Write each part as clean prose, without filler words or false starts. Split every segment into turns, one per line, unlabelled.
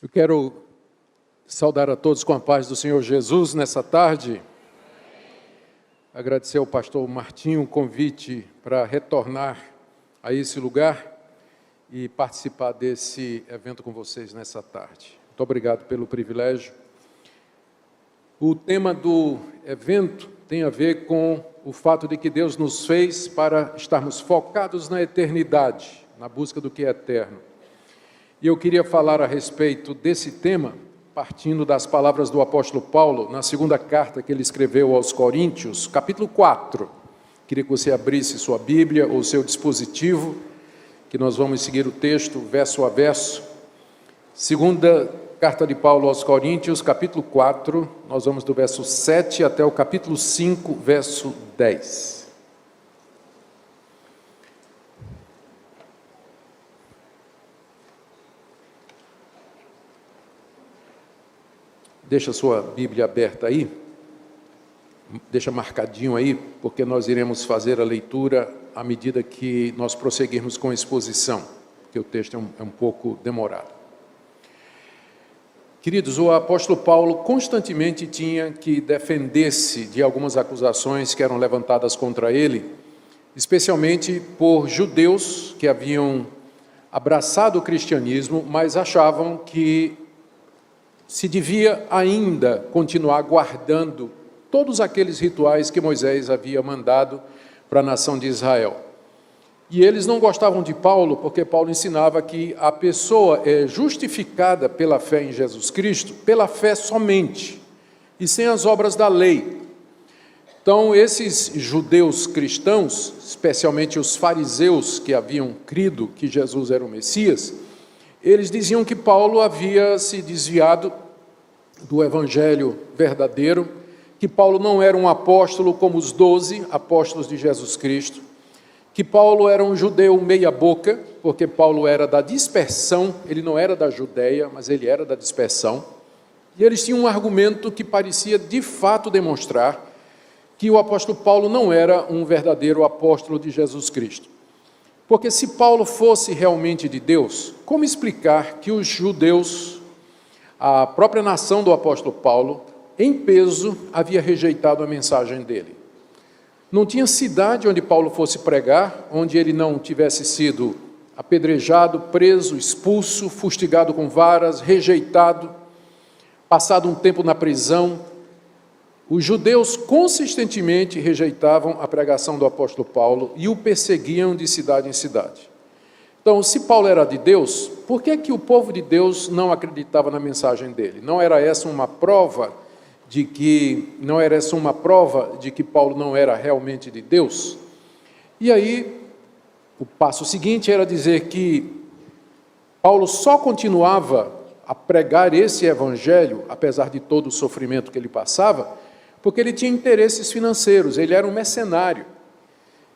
Eu quero saudar a todos com a paz do Senhor Jesus nessa tarde. Agradecer ao pastor Martinho o convite para retornar a esse lugar e participar desse evento com vocês nessa tarde. Muito obrigado pelo privilégio. O tema do evento tem a ver com o fato de que Deus nos fez para estarmos focados na eternidade, na busca do que é eterno. E eu queria falar a respeito desse tema, partindo das palavras do apóstolo Paulo, na segunda carta que ele escreveu aos Coríntios, capítulo 4. Queria que você abrisse sua Bíblia ou seu dispositivo, que nós vamos seguir o texto, verso a verso. Segunda carta de Paulo aos Coríntios, capítulo 4, nós vamos do verso 7 até o capítulo 5, verso 10. Deixa a sua Bíblia aberta aí, deixa marcadinho aí, porque nós iremos fazer a leitura à medida que nós prosseguirmos com a exposição, porque o texto é um pouco demorado. Queridos, o apóstolo Paulo constantemente tinha que defender-se de algumas acusações que eram levantadas contra ele, especialmente por judeus que haviam abraçado o cristianismo, mas achavam que se devia ainda continuar guardando todos aqueles rituais que Moisés havia mandado para a nação de Israel. E eles não gostavam de Paulo, porque Paulo ensinava que a pessoa é justificada pela fé em Jesus Cristo, pela fé somente, e sem as obras da lei. Então, esses judeus cristãos, especialmente os fariseus que haviam crido que Jesus era o Messias, eles diziam que Paulo havia se desviado do evangelho verdadeiro, que Paulo não era um apóstolo como os 12 apóstolos de Jesus Cristo, que Paulo era um judeu meia boca, porque Paulo era da dispersão, ele não era da Judeia, mas ele era da dispersão, e eles tinham um argumento que parecia de fato demonstrar que o apóstolo Paulo não era um verdadeiro apóstolo de Jesus Cristo. Porque se Paulo fosse realmente de Deus, como explicar que os judeus, a própria nação do apóstolo Paulo, em peso, havia rejeitado a mensagem dele? Não tinha cidade onde Paulo fosse pregar, onde ele não tivesse sido apedrejado, preso, expulso, fustigado com varas, rejeitado, passado um tempo na prisão. Os judeus consistentemente rejeitavam a pregação do apóstolo Paulo e o perseguiam de cidade em cidade. Então, se Paulo era de Deus, por que o povo de Deus não acreditava na mensagem dele? Não era essa uma prova de que Paulo não era realmente de Deus? E aí, o passo seguinte era dizer que Paulo só continuava a pregar esse evangelho, apesar de todo o sofrimento que ele passava, porque ele tinha interesses financeiros, ele era um mercenário.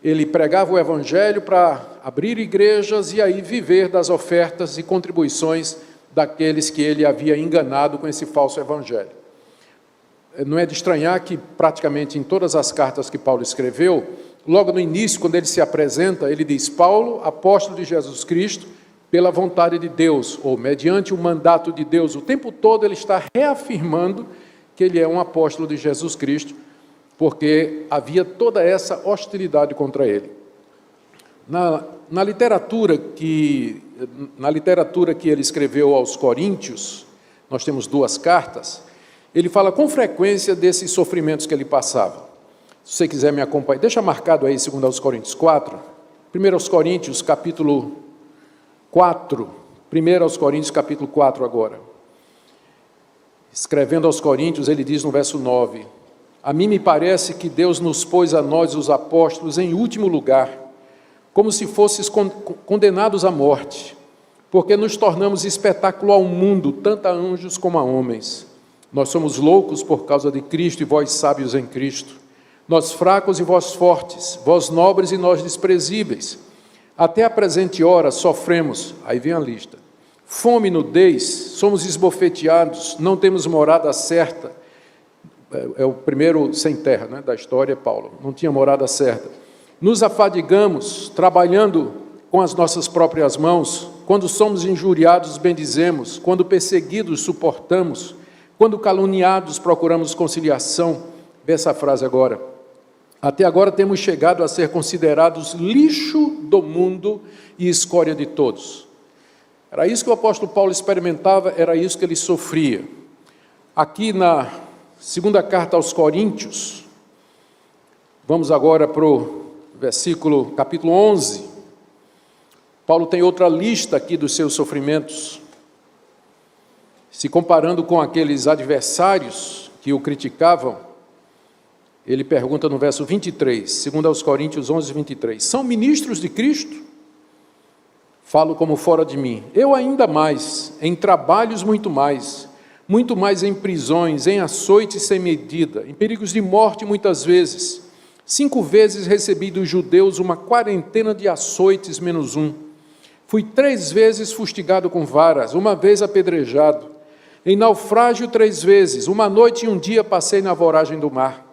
Ele pregava o evangelho para abrir igrejas e aí viver das ofertas e contribuições daqueles que ele havia enganado com esse falso evangelho. Não é de estranhar que praticamente em todas as cartas que Paulo escreveu, logo no início, quando ele se apresenta, ele diz: Paulo, apóstolo de Jesus Cristo, pela vontade de Deus, ou mediante o mandato de Deus. O tempo todo ele está reafirmando que ele é um apóstolo de Jesus Cristo, porque havia toda essa hostilidade contra ele. Na literatura que ele escreveu aos Coríntios, nós temos 2 cartas, ele fala com frequência desses sofrimentos que ele passava. Se você quiser me acompanhar, deixa marcado aí 2 aos Coríntios 4, 1 aos Coríntios capítulo 4, 1 aos Coríntios capítulo 4 agora. Escrevendo aos Coríntios, ele diz no verso 9: a mim me parece que Deus nos pôs a nós, os apóstolos, em último lugar, como se fosses condenados à morte, porque nos tornamos espetáculo ao mundo, tanto a anjos como a homens. Nós somos loucos por causa de Cristo e vós sábios em Cristo. Nós fracos e vós fortes, vós nobres e nós desprezíveis. Até a presente hora sofremos, aí vem a lista, fome e nudez, somos esbofeteados, não temos morada certa. É o primeiro sem terra, né, da história, Paulo. Não tinha morada certa. Nos afadigamos, trabalhando com as nossas próprias mãos, quando somos injuriados, bendizemos, quando perseguidos, suportamos, quando caluniados, procuramos conciliação. Vê essa frase agora. Até agora temos chegado a ser considerados lixo do mundo e escória de todos. Era isso que o apóstolo Paulo experimentava, era isso que ele sofria. Aqui na segunda carta aos Coríntios, vamos agora para o capítulo 11. Paulo tem outra lista aqui dos seus sofrimentos. Se comparando com aqueles adversários que o criticavam, ele pergunta no verso 23, 2 aos Coríntios 11, 23. São ministros de Cristo? Falo como fora de mim. Eu ainda mais, em trabalhos muito mais em prisões, em açoites sem medida, em perigos de morte muitas vezes. 5 vezes recebi dos judeus uma quarentena de açoites menos um. Fui 3 vezes fustigado com varas, 1 vez apedrejado. Em naufrágio 3 vezes, 1 noite e 1 dia passei na voragem do mar.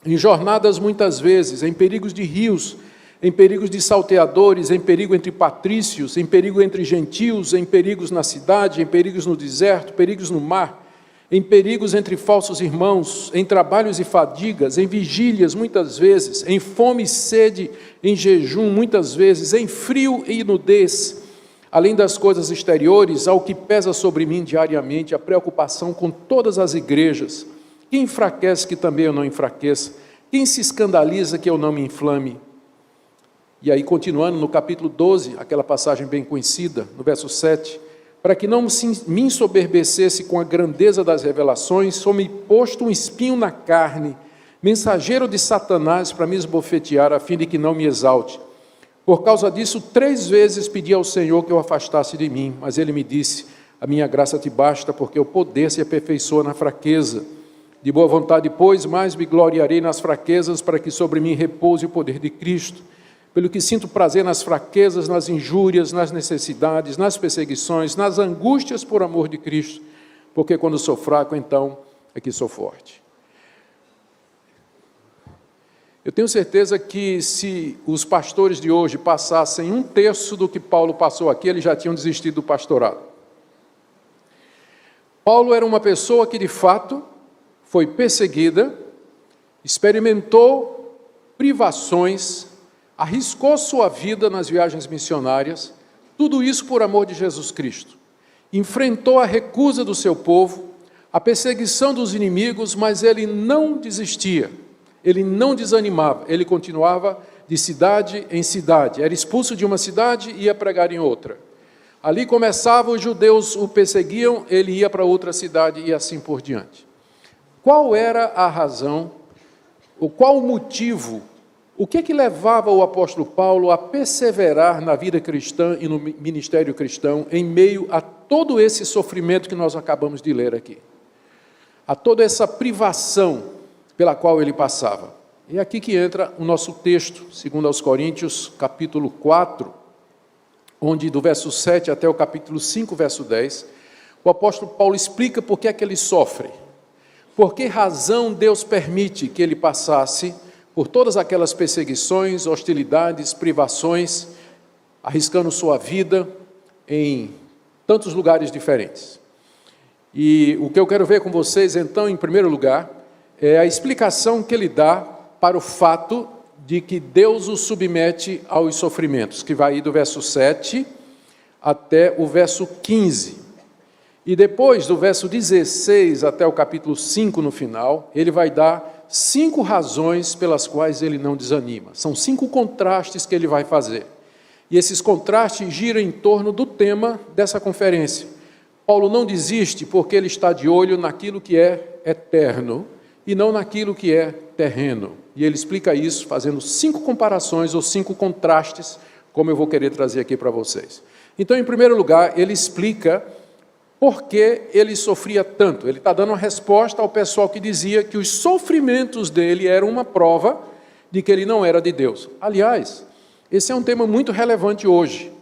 Em jornadas muitas vezes, em perigos de rios, em perigos de salteadores, em perigo entre patrícios, em perigo entre gentios, em perigos na cidade, em perigos no deserto, perigos no mar, em perigos entre falsos irmãos, em trabalhos e fadigas, em vigílias muitas vezes, em fome e sede, em jejum muitas vezes, em frio e nudez. Além das coisas exteriores, ao que pesa sobre mim diariamente a preocupação com todas as igrejas. Quem enfraquece que também eu não enfraqueça? Quem se escandaliza que eu não me inflame? E aí, continuando no capítulo 12, aquela passagem bem conhecida, no verso 7, para que não me ensoberbecesse com a grandeza das revelações, sou-me posto um espinho na carne, mensageiro de Satanás para me esbofetear, a fim de que não me exalte. Por causa disso, 3 vezes pedi ao Senhor que o afastasse de mim, mas ele me disse, a minha graça te basta, porque o poder se aperfeiçoa na fraqueza. De boa vontade, pois, mais me gloriarei nas fraquezas, para que sobre mim repouse o poder de Cristo. Pelo que sinto prazer nas fraquezas, nas injúrias, nas necessidades, nas perseguições, nas angústias por amor de Cristo, porque quando sou fraco, então é que sou forte. Eu tenho certeza que se os pastores de hoje passassem 1/3 do que Paulo passou aqui, eles já tinham desistido do pastorado. Paulo era uma pessoa que, de fato, foi perseguida, experimentou privações, arriscou sua vida nas viagens missionárias, tudo isso por amor de Jesus Cristo. Enfrentou a recusa do seu povo, a perseguição dos inimigos, mas ele não desistia, ele não desanimava, ele continuava de cidade em cidade. Era expulso de uma cidade e ia pregar em outra. Ali começava, os judeus o perseguiam, ele ia para outra cidade e assim por diante. Qual era a razão, ou qual o motivo, o que levava o apóstolo Paulo a perseverar na vida cristã e no ministério cristão em meio a todo esse sofrimento que nós acabamos de ler aqui? A toda essa privação pela qual ele passava. E é aqui que entra o nosso texto, 2 aos Coríntios, capítulo 4, onde do verso 7 até o capítulo 5, verso 10, o apóstolo Paulo explica por que é que ele sofre. Por que razão Deus permite que ele passasse por todas aquelas perseguições, hostilidades, privações, arriscando sua vida em tantos lugares diferentes? E o que eu quero ver com vocês, então, em primeiro lugar, é a explicação que ele dá para o fato de que Deus o submete aos sofrimentos, que vai do verso 7 até o verso 15. E depois, do verso 16 até o capítulo 5, no final, ele vai dar 5 razões pelas quais ele não desanima. São 5 contrastes que ele vai fazer. E esses contrastes giram em torno do tema dessa conferência. Paulo não desiste porque ele está de olho naquilo que é eterno e não naquilo que é terreno. E ele explica isso fazendo 5 comparações ou 5 contrastes, como eu vou querer trazer aqui para vocês. Então, em primeiro lugar, ele explica por que ele sofria tanto. Ele está dando uma resposta ao pessoal que dizia que os sofrimentos dele eram uma prova de que ele não era de Deus. Aliás, esse é um tema muito relevante hoje,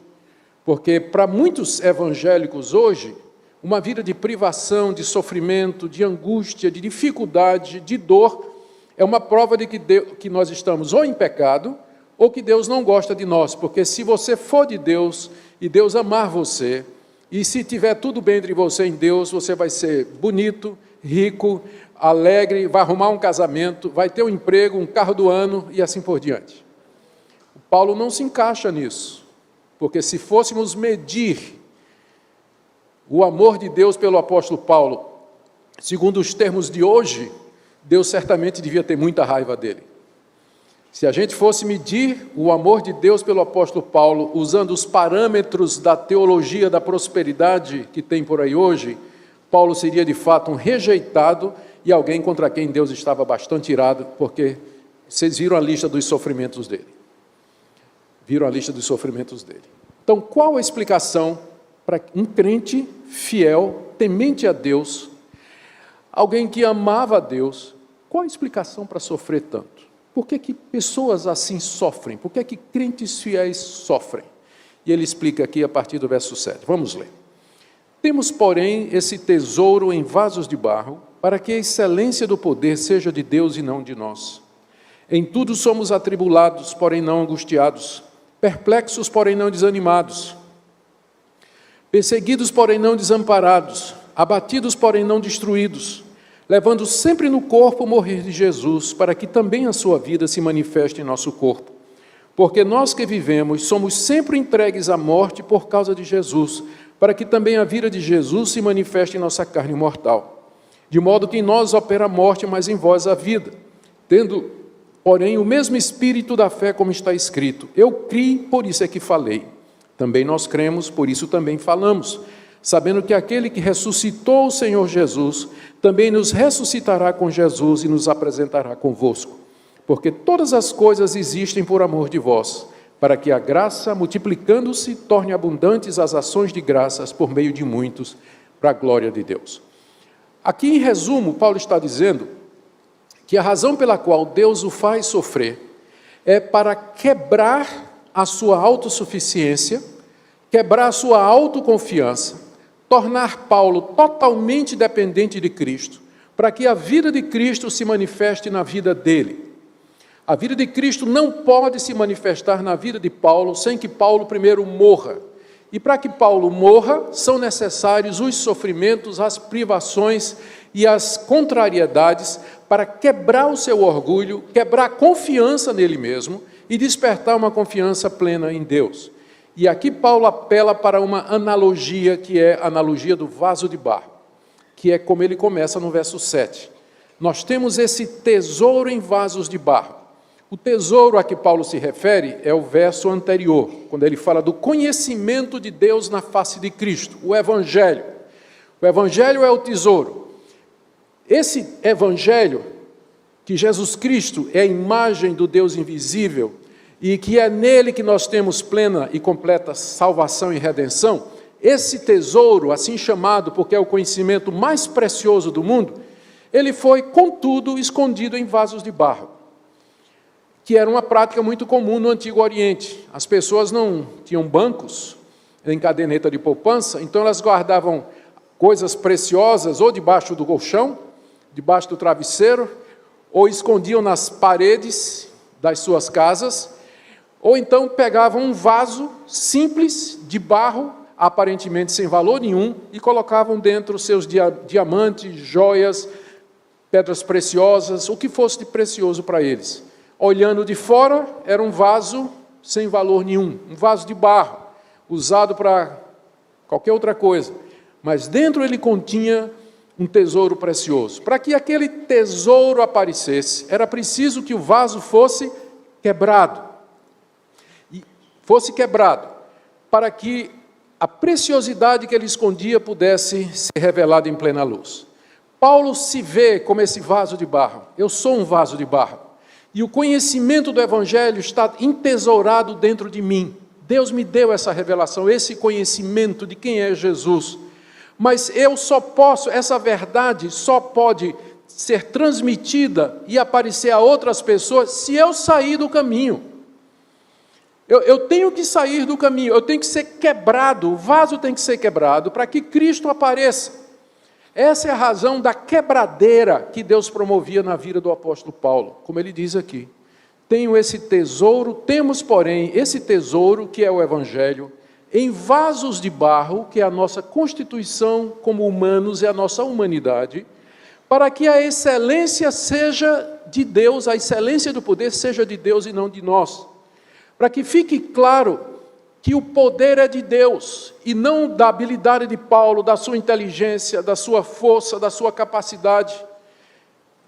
porque para muitos evangélicos hoje, uma vida de privação, de sofrimento, de angústia, de dificuldade, de dor, é uma prova de que nós estamos ou em pecado, ou que Deus não gosta de nós, porque se você for de Deus e Deus amar você, e se tiver tudo bem entre você e Deus, você vai ser bonito, rico, alegre, vai arrumar um casamento, vai ter um emprego, um carro do ano e assim por diante. O Paulo não se encaixa nisso, porque se fôssemos medir o amor de Deus pelo apóstolo Paulo, segundo os termos de hoje, Deus certamente devia ter muita raiva dele. Se a gente fosse medir o amor de Deus pelo apóstolo Paulo, usando os parâmetros da teologia da prosperidade que tem por aí hoje, Paulo seria de fato um rejeitado e alguém contra quem Deus estava bastante irado, porque vocês viram a lista dos sofrimentos dele. Viram a lista dos sofrimentos dele. Então, qual a explicação para um crente fiel, temente a Deus, alguém que amava a Deus, qual a explicação para sofrer tanto? Por que pessoas assim sofrem? Por que crentes fiéis sofrem? E ele explica aqui a partir do verso 7. Vamos ler. Temos, porém, esse tesouro em vasos de barro, para que a excelência do poder seja de Deus e não de nós. Em tudo somos atribulados, porém não angustiados, perplexos, porém não desanimados, perseguidos, porém não desamparados, abatidos, porém não destruídos, levando sempre no corpo o morrer de Jesus, para que também a sua vida se manifeste em nosso corpo. Porque nós que vivemos somos sempre entregues à morte por causa de Jesus, para que também a vida de Jesus se manifeste em nossa carne mortal. De modo que em nós opera a morte, mas em vós a vida. Tendo, porém, o mesmo espírito da fé, como está escrito: eu criei, por isso é que falei. Também nós cremos, por isso também falamos, sabendo que aquele que ressuscitou o Senhor Jesus, também nos ressuscitará com Jesus e nos apresentará convosco. Porque todas as coisas existem por amor de vós, para que a graça, multiplicando-se, torne abundantes as ações de graças por meio de muitos, para a glória de Deus. Aqui, em resumo, Paulo está dizendo que a razão pela qual Deus o faz sofrer é para quebrar a sua autossuficiência, quebrar a sua autoconfiança, tornar Paulo totalmente dependente de Cristo, para que a vida de Cristo se manifeste na vida dele. A vida de Cristo não pode se manifestar na vida de Paulo sem que Paulo primeiro morra. E para que Paulo morra, são necessários os sofrimentos, as privações e as contrariedades para quebrar o seu orgulho, quebrar a confiança nele mesmo e despertar uma confiança plena em Deus. E aqui Paulo apela para uma analogia, que é a analogia do vaso de barro, que é como ele começa no verso 7. Nós temos esse tesouro em vasos de barro. O tesouro a que Paulo se refere é o verso anterior, quando ele fala do conhecimento de Deus na face de Cristo, o Evangelho. O Evangelho é o tesouro. Esse Evangelho, que Jesus Cristo é a imagem do Deus invisível, e que é nele que nós temos plena e completa salvação e redenção, esse tesouro, assim chamado porque é o conhecimento mais precioso do mundo, ele foi, contudo, escondido em vasos de barro, que era uma prática muito comum no Antigo Oriente. As pessoas não tinham bancos em caderneta de poupança, então elas guardavam coisas preciosas ou debaixo do colchão, debaixo do travesseiro, ou escondiam nas paredes das suas casas, ou então pegavam um vaso simples de barro, aparentemente sem valor nenhum, e colocavam dentro seus diamantes, joias, pedras preciosas, o que fosse de precioso para eles. Olhando de fora, era um vaso sem valor nenhum, um vaso de barro, usado para qualquer outra coisa. Mas dentro ele continha um tesouro precioso. Para que aquele tesouro aparecesse, era preciso que o vaso fosse quebrado. E fosse quebrado, para que a preciosidade que ele escondia pudesse ser revelada em plena luz. Paulo se vê como esse vaso de barro. Eu sou um vaso de barro. E o conhecimento do Evangelho está entesourado dentro de mim. Deus me deu essa revelação, esse conhecimento de quem é Jesus. Mas eu só posso, essa verdade só pode ser transmitida e aparecer a outras pessoas se eu sair do caminho. Eu tenho que sair do caminho, eu tenho que ser quebrado, o vaso tem que ser quebrado para que Cristo apareça. Essa é a razão da quebradeira que Deus promovia na vida do apóstolo Paulo, como ele diz aqui. temos, porém, esse tesouro, que é o Evangelho, em vasos de barro, que é a nossa constituição como humanos, é a nossa humanidade, para que a excelência seja de Deus, a excelência do poder seja de Deus e não de nós. Para que fique claro que o poder é de Deus, e não da habilidade de Paulo, da sua inteligência, da sua força, da sua capacidade.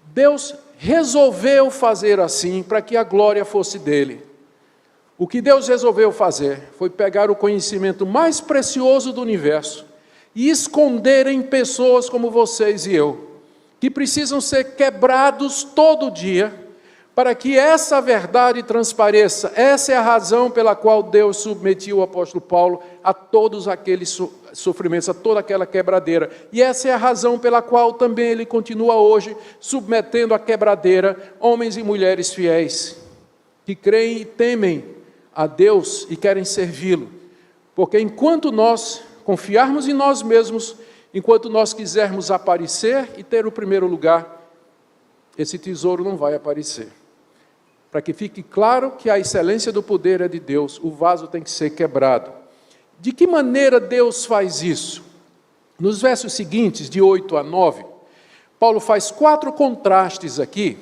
Deus resolveu fazer assim, para que a glória fosse dele. O que Deus resolveu fazer foi pegar o conhecimento mais precioso do universo e esconder em pessoas como vocês e eu, que precisam ser quebrados todo dia, para que essa verdade transpareça. Essa é a razão pela qual Deus submetiu o apóstolo Paulo a todos aqueles sofrimentos, a toda aquela quebradeira. E essa é a razão pela qual também ele continua hoje submetendo à quebradeira homens e mulheres fiéis, que creem e temem a Deus e querem servi-lo. Porque enquanto nós confiarmos em nós mesmos, enquanto nós quisermos aparecer e ter o primeiro lugar, esse tesouro não vai aparecer. Para que fique claro que a excelência do poder é de Deus, o vaso tem que ser quebrado. De que maneira Deus faz isso? Nos versos seguintes, de 8 a 9, Paulo faz 4 contrastes aqui,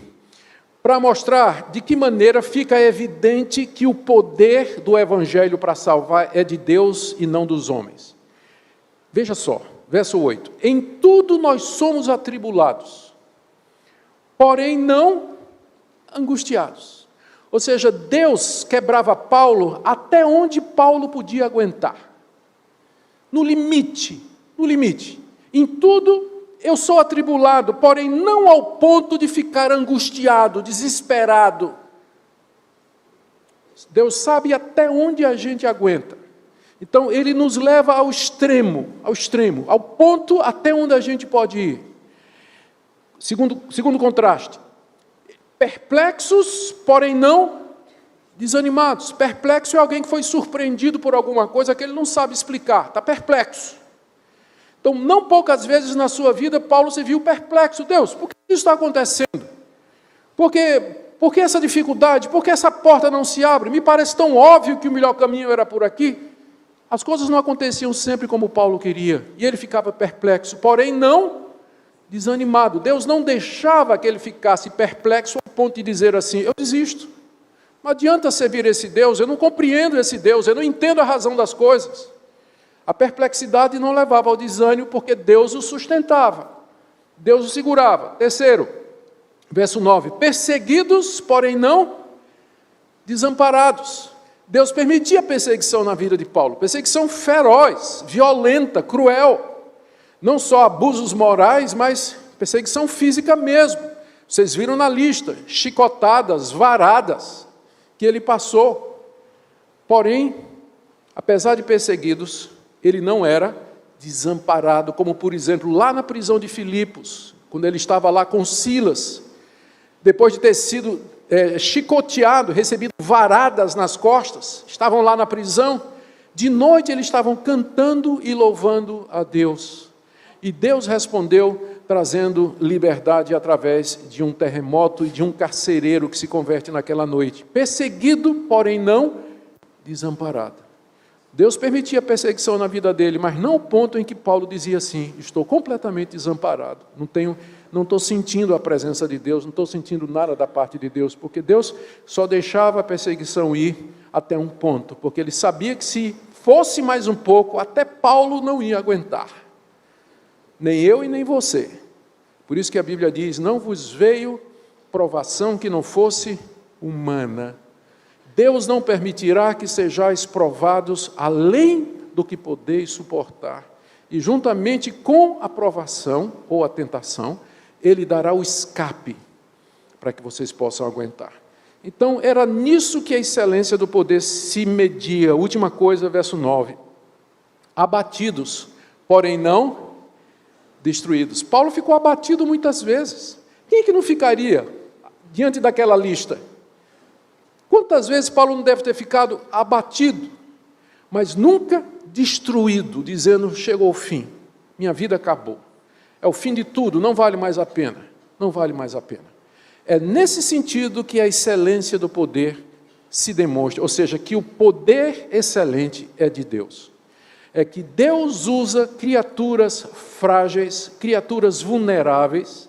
para mostrar de que maneira fica evidente que o poder do Evangelho para salvar é de Deus e não dos homens. Veja só, verso 8. Em tudo nós somos atribulados, porém não angustiados. Ou seja, Deus quebrava Paulo até onde Paulo podia aguentar. No limite, no limite. Em tudo eu sou atribulado, porém não ao ponto de ficar angustiado, desesperado. Deus sabe até onde a gente aguenta. Então ele nos leva ao extremo, ao ponto até onde a gente pode ir. Segundo contraste. Perplexos, porém não desanimados. Perplexo é alguém que foi surpreendido por alguma coisa que ele não sabe explicar, está perplexo. Então, não poucas vezes na sua vida, Paulo se viu perplexo. Deus, por que isso está acontecendo? Por que essa dificuldade? Por que essa porta não se abre? Me parece tão óbvio que o melhor caminho era por aqui. As coisas não aconteciam sempre como Paulo queria, e ele ficava perplexo, porém não desanimado. Deus não deixava que ele ficasse perplexo ao ponto de dizer assim, eu desisto. Não adianta servir esse Deus, eu não compreendo esse Deus, eu não entendo a razão das coisas. A perplexidade não levava ao desânimo, porque Deus o sustentava, Deus o segurava. Terceiro, verso 9, perseguidos, porém não desamparados. Deus permitia perseguição na vida de Paulo, perseguição feroz, violenta, cruel. Não só abusos morais, mas perseguição física mesmo. Vocês viram na lista, chicotadas, varadas, que ele passou. Porém, apesar de perseguidos, ele não era desamparado, como por exemplo, lá na prisão de Filipos, quando ele estava lá com Silas, depois de ter sido chicoteado, recebido varadas nas costas, estavam lá na prisão, de noite eles estavam cantando e louvando a Deus. E Deus respondeu, trazendo liberdade através de um terremoto e de um carcereiro que se converte naquela noite. Perseguido, porém não desamparado. Deus permitia perseguição na vida dele, mas não ao ponto em que Paulo dizia assim, estou completamente desamparado, não estou sentindo a presença de Deus, não estou sentindo nada da parte de Deus, porque Deus só deixava a perseguição ir até um ponto, porque ele sabia que se fosse mais um pouco, até Paulo não ia aguentar, nem eu e nem você. Por isso que a Bíblia diz, não vos veio provação que não fosse humana. Deus não permitirá que sejais provados além do que podeis suportar. E juntamente com a provação ou a tentação, Ele dará o escape para que vocês possam aguentar. Então, era nisso que a excelência do poder se media. Última coisa, verso 9. Abatidos, porém não destruídos. Paulo ficou abatido muitas vezes. Quem é que não ficaria diante daquela lista? Quantas vezes Paulo não deve ter ficado abatido, mas nunca destruído, dizendo, chegou o fim, minha vida acabou. É o fim de tudo, não vale mais a pena, não vale mais a pena. É nesse sentido que a excelência do poder se demonstra, ou seja, que o poder excelente é de Deus. É que Deus usa criaturas frágeis, criaturas vulneráveis,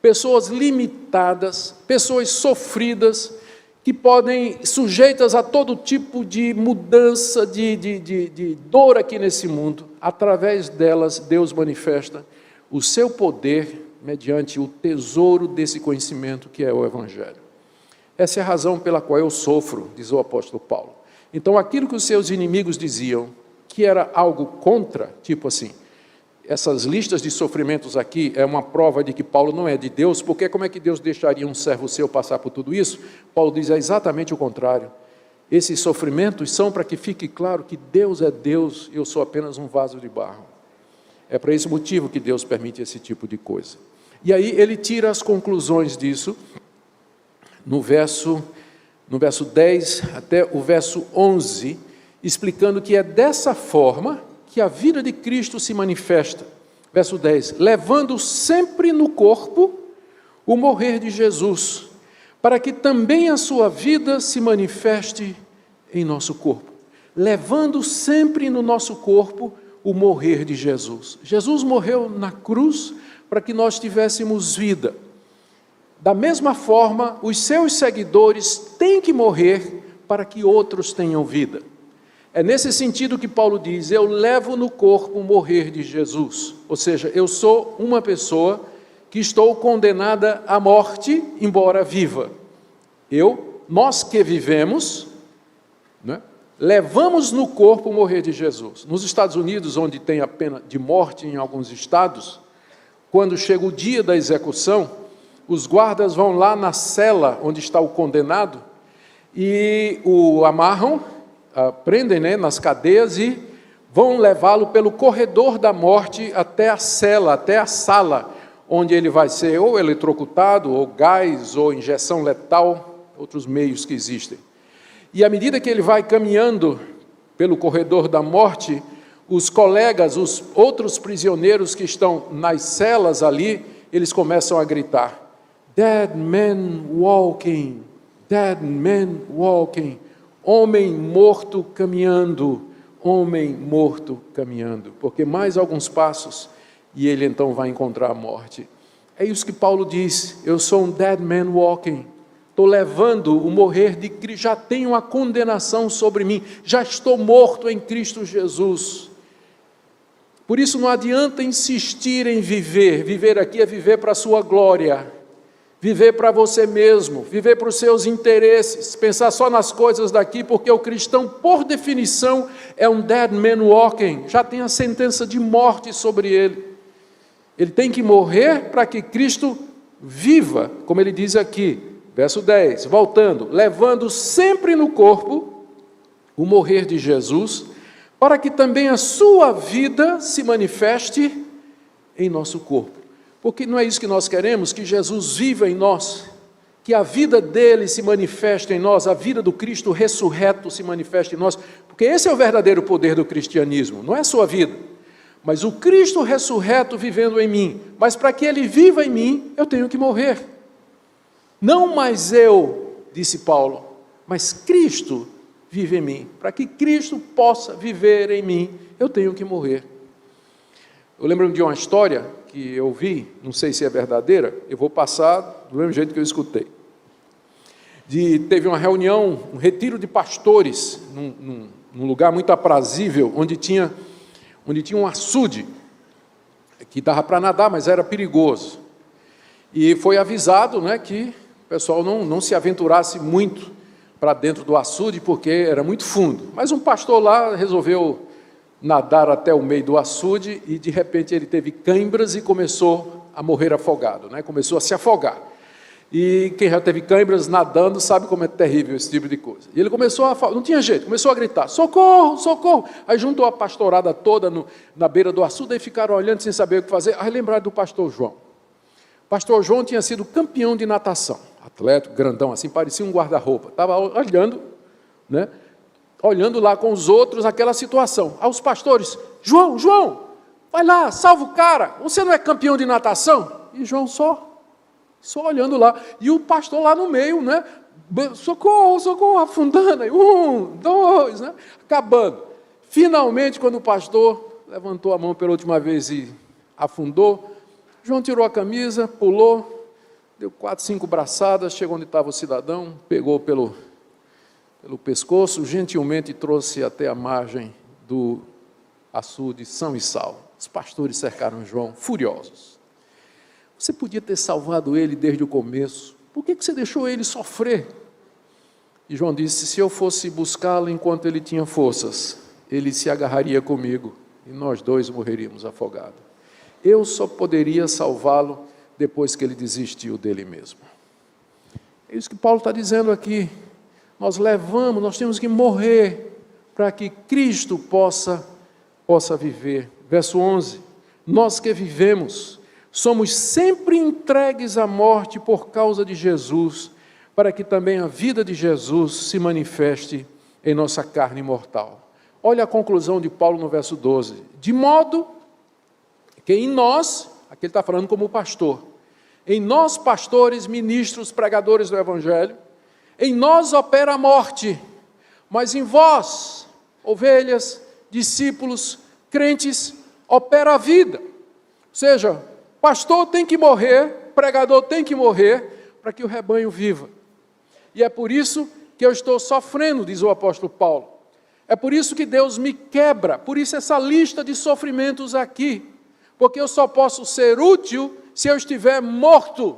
pessoas limitadas, pessoas sofridas, que podem, sujeitas a todo tipo de mudança, de dor aqui nesse mundo. Através delas, Deus manifesta o seu poder mediante o tesouro desse conhecimento que é o Evangelho. Essa é a razão pela qual eu sofro, diz o apóstolo Paulo. Então, aquilo que os seus inimigos diziam, que era algo contra, tipo assim, essas listas de sofrimentos aqui é uma prova de que Paulo não é de Deus, porque como é que Deus deixaria um servo seu passar por tudo isso? Paulo diz exatamente o contrário. Esses sofrimentos são para que fique claro que Deus é Deus e eu sou apenas um vaso de barro. É para esse motivo que Deus permite esse tipo de coisa. E aí ele tira as conclusões disso no verso 10 até o verso 11, explicando que é dessa forma que a vida de Cristo se manifesta. Verso 10, levando sempre no corpo o morrer de Jesus, para que também a sua vida se manifeste em nosso corpo. Levando sempre no nosso corpo o morrer de Jesus. Jesus morreu na cruz para que nós tivéssemos vida. Da mesma forma, os seus seguidores têm que morrer para que outros tenham vida. É nesse sentido que Paulo diz, eu levo no corpo o morrer de Jesus. Ou seja, eu sou uma pessoa que estou condenada à morte, embora viva. Nós que vivemos, né, levamos no corpo o morrer de Jesus. Nos Estados Unidos, onde tem a pena de morte em alguns estados, quando chega o dia da execução, os guardas vão lá na cela onde está o condenado e o amarram, prendem, né, nas cadeias e vão levá-lo pelo corredor da morte até a cela, até a sala, onde ele vai ser ou eletrocutado, ou gás, ou injeção letal, outros meios que existem. E à medida que ele vai caminhando pelo corredor da morte, os colegas, os outros prisioneiros que estão nas celas ali, eles começam a gritar, Dead man walking, dead man walking. Homem morto caminhando, homem morto caminhando. Porque mais alguns passos e ele então vai encontrar a morte. É isso que Paulo diz, eu sou um dead man walking. Estou levando o morrer de Cristo, já tenho a condenação sobre mim, já estou morto em Cristo Jesus. Por isso não adianta insistir em viver, viver aqui é viver para a sua glória. Viver para você mesmo, viver para os seus interesses, pensar só nas coisas daqui, porque o cristão, por definição, é um dead man walking, já tem a sentença de morte sobre ele. Ele tem que morrer para que Cristo viva, como ele diz aqui, verso 10, voltando, levando sempre no corpo o morrer de Jesus, para que também a sua vida se manifeste em nosso corpo. Porque não é isso que nós queremos, que Jesus viva em nós, que a vida dele se manifeste em nós, a vida do Cristo ressurreto se manifeste em nós, porque esse é o verdadeiro poder do cristianismo, não é a sua vida, mas o Cristo ressurreto vivendo em mim. Mas para que ele viva em mim, eu tenho que morrer. Não mais eu, disse Paulo, mas Cristo vive em mim. Para que Cristo possa viver em mim, eu tenho que morrer. Eu lembro de uma história que eu vi, não sei se é verdadeira, eu vou passar do mesmo jeito que eu escutei. Teve uma reunião, um retiro de pastores, num lugar muito aprazível, onde tinha um açude, que dava para nadar, mas era perigoso. E foi avisado, né, que o pessoal não se aventurasse muito para dentro do açude, porque era muito fundo. Mas um pastor lá resolveu nadar até o meio do açude e de repente ele teve cãibras e começou a morrer afogado, né? Começou a se afogar. E quem já teve cãibras nadando sabe como é terrível esse tipo de coisa. E ele começou a afogar, não tinha jeito, começou a gritar, socorro, socorro. Aí juntou a pastorada toda na beira do açude e ficaram olhando sem saber o que fazer. Aí lembraram do pastor João. O pastor João tinha sido campeão de natação, atleta, grandão assim, parecia um guarda-roupa. Estava olhando, né? Olhando lá com os outros aquela situação. Aí os pastores, João, vai lá, salva o cara, você não é campeão de natação? E João só Só olhando lá. E o pastor lá no meio, né? Socorro, socorro, afundando. Aí, 1, 2, né? Acabando. Finalmente, quando o pastor levantou a mão pela última vez e afundou, João tirou a camisa, pulou, deu 4, 5 braçadas, chegou onde estava o cidadão, pegou pelo pescoço, gentilmente trouxe até a margem do açude são e salvo. Os pastores cercaram João, furiosos. Você podia ter salvado ele desde o começo. Por que você deixou ele sofrer? E João disse, se eu fosse buscá-lo enquanto ele tinha forças, ele se agarraria comigo e nós dois morreríamos afogados. Eu só poderia salvá-lo depois que ele desistiu dele mesmo. É isso que Paulo está dizendo aqui. Nós temos que morrer para que Cristo possa viver. Verso 11, nós que vivemos, somos sempre entregues à morte por causa de Jesus, para que também a vida de Jesus se manifeste em nossa carne mortal. Olha a conclusão de Paulo no verso 12. De modo que em nós, aqui ele está falando como pastor, em nós pastores, ministros, pregadores do Evangelho, em nós opera a morte, mas em vós, ovelhas, discípulos, crentes, opera a vida. Ou seja, pastor tem que morrer, pregador tem que morrer, para que o rebanho viva. E é por isso que eu estou sofrendo, diz o apóstolo Paulo. É por isso que Deus me quebra, por isso essa lista de sofrimentos aqui, porque eu só posso ser útil se eu estiver morto.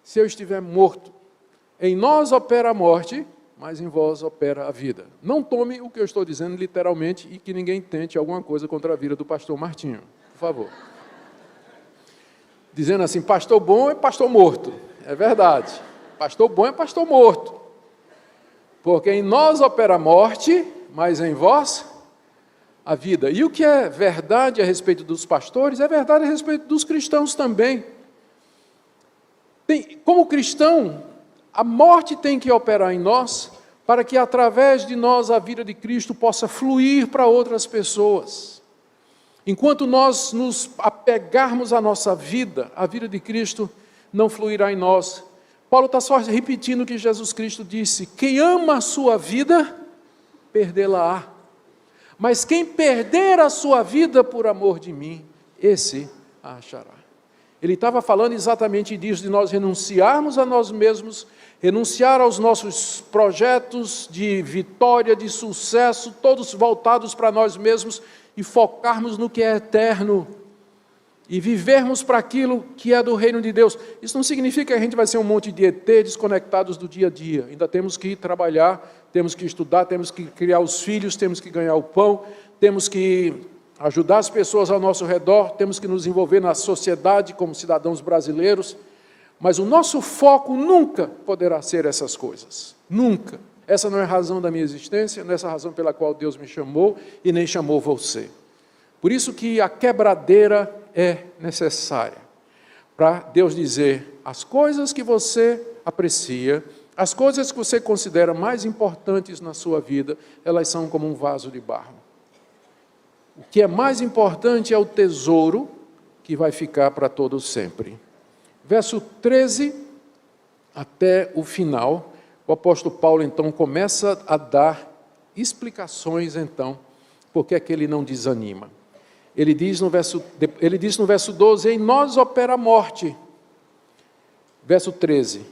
Se eu estiver morto. Em nós opera a morte, mas em vós opera a vida. Não tome o que eu estou dizendo literalmente e que ninguém tente alguma coisa contra a vida do pastor Martinho, por favor. Dizendo assim, pastor bom é pastor morto. É verdade. Pastor bom é pastor morto. Porque em nós opera a morte, mas em vós a vida. E o que é verdade a respeito dos pastores, é verdade a respeito dos cristãos também. Como cristão, a morte tem que operar em nós, para que através de nós a vida de Cristo possa fluir para outras pessoas. Enquanto nós nos apegarmos à nossa vida, a vida de Cristo não fluirá em nós. Paulo está só repetindo o que Jesus Cristo disse, quem ama a sua vida, perdê-la-á. Mas quem perder a sua vida por amor de mim, esse a achará. Ele estava falando exatamente disso, de nós renunciarmos a nós mesmos, renunciar aos nossos projetos de vitória, de sucesso, todos voltados para nós mesmos, e focarmos no que é eterno, e vivermos para aquilo que é do reino de Deus. Isso não significa que a gente vai ser um monte de ET desconectados do dia a dia. Ainda temos que ir trabalhar, temos que estudar, temos que criar os filhos, temos que ganhar o pão, temos que ajudar as pessoas ao nosso redor, temos que nos envolver na sociedade como cidadãos brasileiros, mas o nosso foco nunca poderá ser essas coisas. Nunca. Essa não é a razão da minha existência, não é essa a razão pela qual Deus me chamou e nem chamou você. Por isso que a quebradeira é necessária, para Deus dizer, as coisas que você aprecia, as coisas que você considera mais importantes na sua vida, elas são como um vaso de barro. O que é mais importante é o tesouro que vai ficar para todo sempre. Verso 13 até o final, o apóstolo Paulo então começa a dar explicações então, porque é que ele não desanima. Ele diz no verso 12, em nós opera a morte. Verso 13,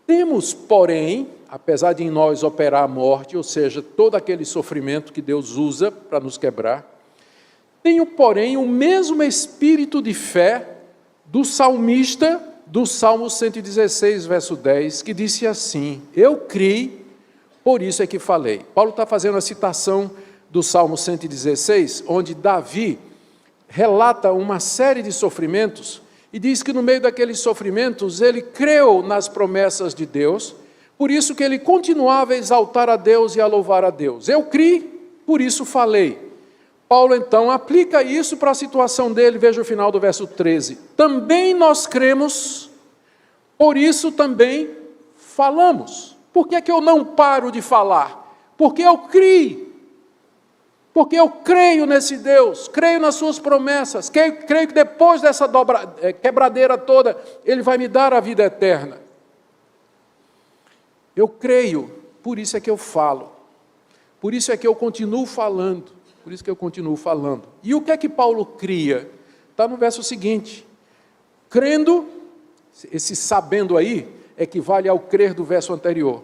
temos, porém, apesar de em nós operar a morte, ou seja, todo aquele sofrimento que Deus usa para nos quebrar, tenho, porém, o mesmo espírito de fé do salmista do Salmo 116, verso 10, que disse assim, eu criei, por isso é que falei. Paulo está fazendo a citação do Salmo 116, onde Davi relata uma série de sofrimentos e diz que no meio daqueles sofrimentos ele creu nas promessas de Deus, por isso que ele continuava a exaltar a Deus e a louvar a Deus. Eu criei, por isso falei. Paulo então aplica isso para a situação dele, veja o final do verso 13. Também nós cremos, por isso também falamos. Por que é que eu não paro de falar? Porque eu criei. Porque eu creio nesse Deus, creio nas suas promessas, creio que depois dessa quebradeira toda, Ele vai me dar a vida eterna. Eu creio, por isso é que eu falo, por isso é que eu continuo falando, E o que é que Paulo cria? Está no verso seguinte, crendo, esse sabendo aí, equivale ao crer do verso anterior,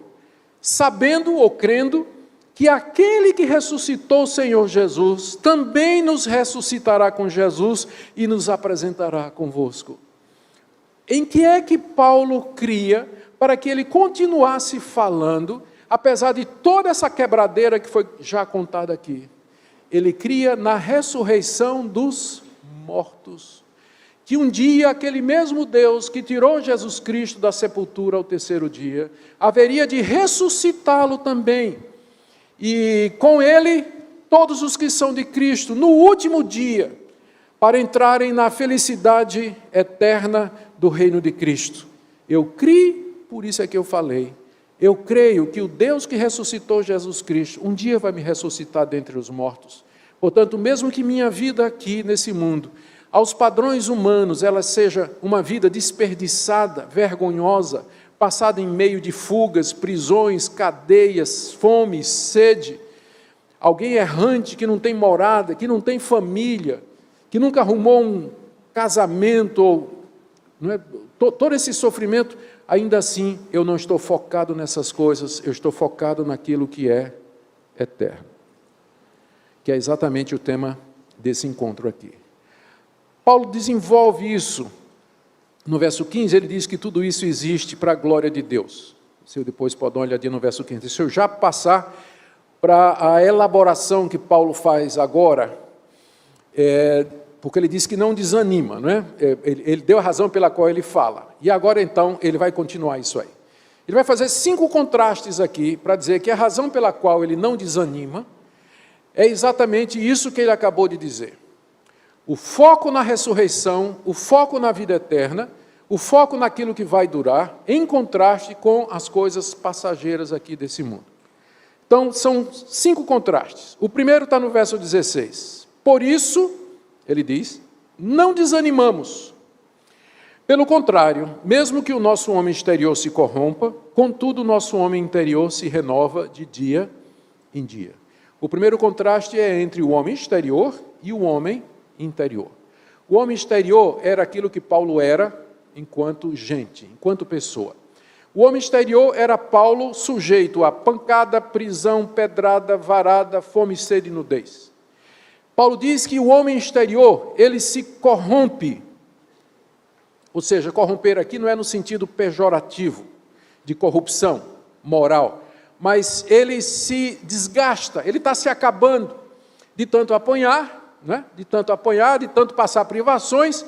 sabendo ou crendo, que aquele que ressuscitou o Senhor Jesus, também nos ressuscitará com Jesus e nos apresentará convosco. Em que é que Paulo cria para que ele continuasse falando, apesar de toda essa quebradeira que foi já contada aqui? Ele cria na ressurreição dos mortos. Que um dia aquele mesmo Deus que tirou Jesus Cristo da sepultura ao terceiro dia, haveria de ressuscitá-lo também. E com ele, todos os que são de Cristo, no último dia, para entrarem na felicidade eterna do reino de Cristo. Eu criei, por isso é que eu falei. Eu creio que o Deus que ressuscitou Jesus Cristo, um dia vai me ressuscitar dentre os mortos. Portanto, mesmo que minha vida aqui nesse mundo, aos padrões humanos, ela seja uma vida desperdiçada, vergonhosa, passada em meio de fugas, prisões, cadeias, fome, sede, alguém errante que não tem morada, que não tem família, que nunca arrumou um casamento, não é? Todo esse sofrimento, ainda assim eu não estou focado nessas coisas, eu estou focado naquilo que é eterno, que é exatamente o tema desse encontro aqui. Paulo desenvolve isso. No verso 15, ele diz que tudo isso existe para a glória de Deus. Se eu depois pode dar uma olhadinha no verso 15. Se eu já passar para a elaboração que Paulo faz agora, porque ele diz que não desanima, não é? Ele deu a razão pela qual ele fala. E agora, então, ele vai continuar isso aí. Ele vai fazer 5 contrastes aqui, para dizer que a razão pela qual ele não desanima é exatamente isso que ele acabou de dizer. O foco na ressurreição, o foco na vida eterna, o foco naquilo que vai durar, em contraste com as coisas passageiras aqui desse mundo. Então, são 5 contrastes. O primeiro está no verso 16. Por isso, ele diz, não desanimamos. Pelo contrário, mesmo que o nosso homem exterior se corrompa, contudo, o nosso homem interior se renova de dia em dia. O primeiro contraste é entre o homem exterior e o homem interior. O homem exterior era aquilo que Paulo era enquanto gente, enquanto pessoa. O homem exterior era Paulo sujeito a pancada, prisão, pedrada, varada, fome, sede e nudez. Paulo diz que o homem exterior, ele se corrompe. Ou seja, corromper aqui não é no sentido pejorativo, de corrupção moral, mas ele se desgasta, ele está se acabando de tanto apanhar, de tanto passar privações.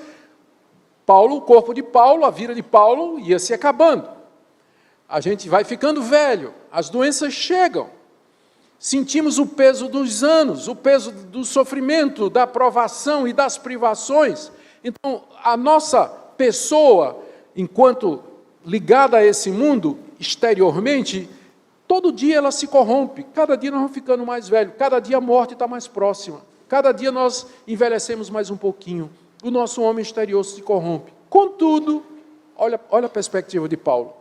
O corpo de Paulo, a vida de Paulo ia se acabando. A gente vai ficando velho, as doenças chegam, sentimos o peso dos anos, o peso do sofrimento, da provação e das privações. Então, a nossa pessoa, enquanto ligada a esse mundo, exteriormente, todo dia ela se corrompe, cada dia nós vamos ficando mais velhos, cada dia a morte está mais próxima. Cada dia nós envelhecemos mais um pouquinho. O nosso homem exterior se corrompe. Contudo, olha a perspectiva de Paulo.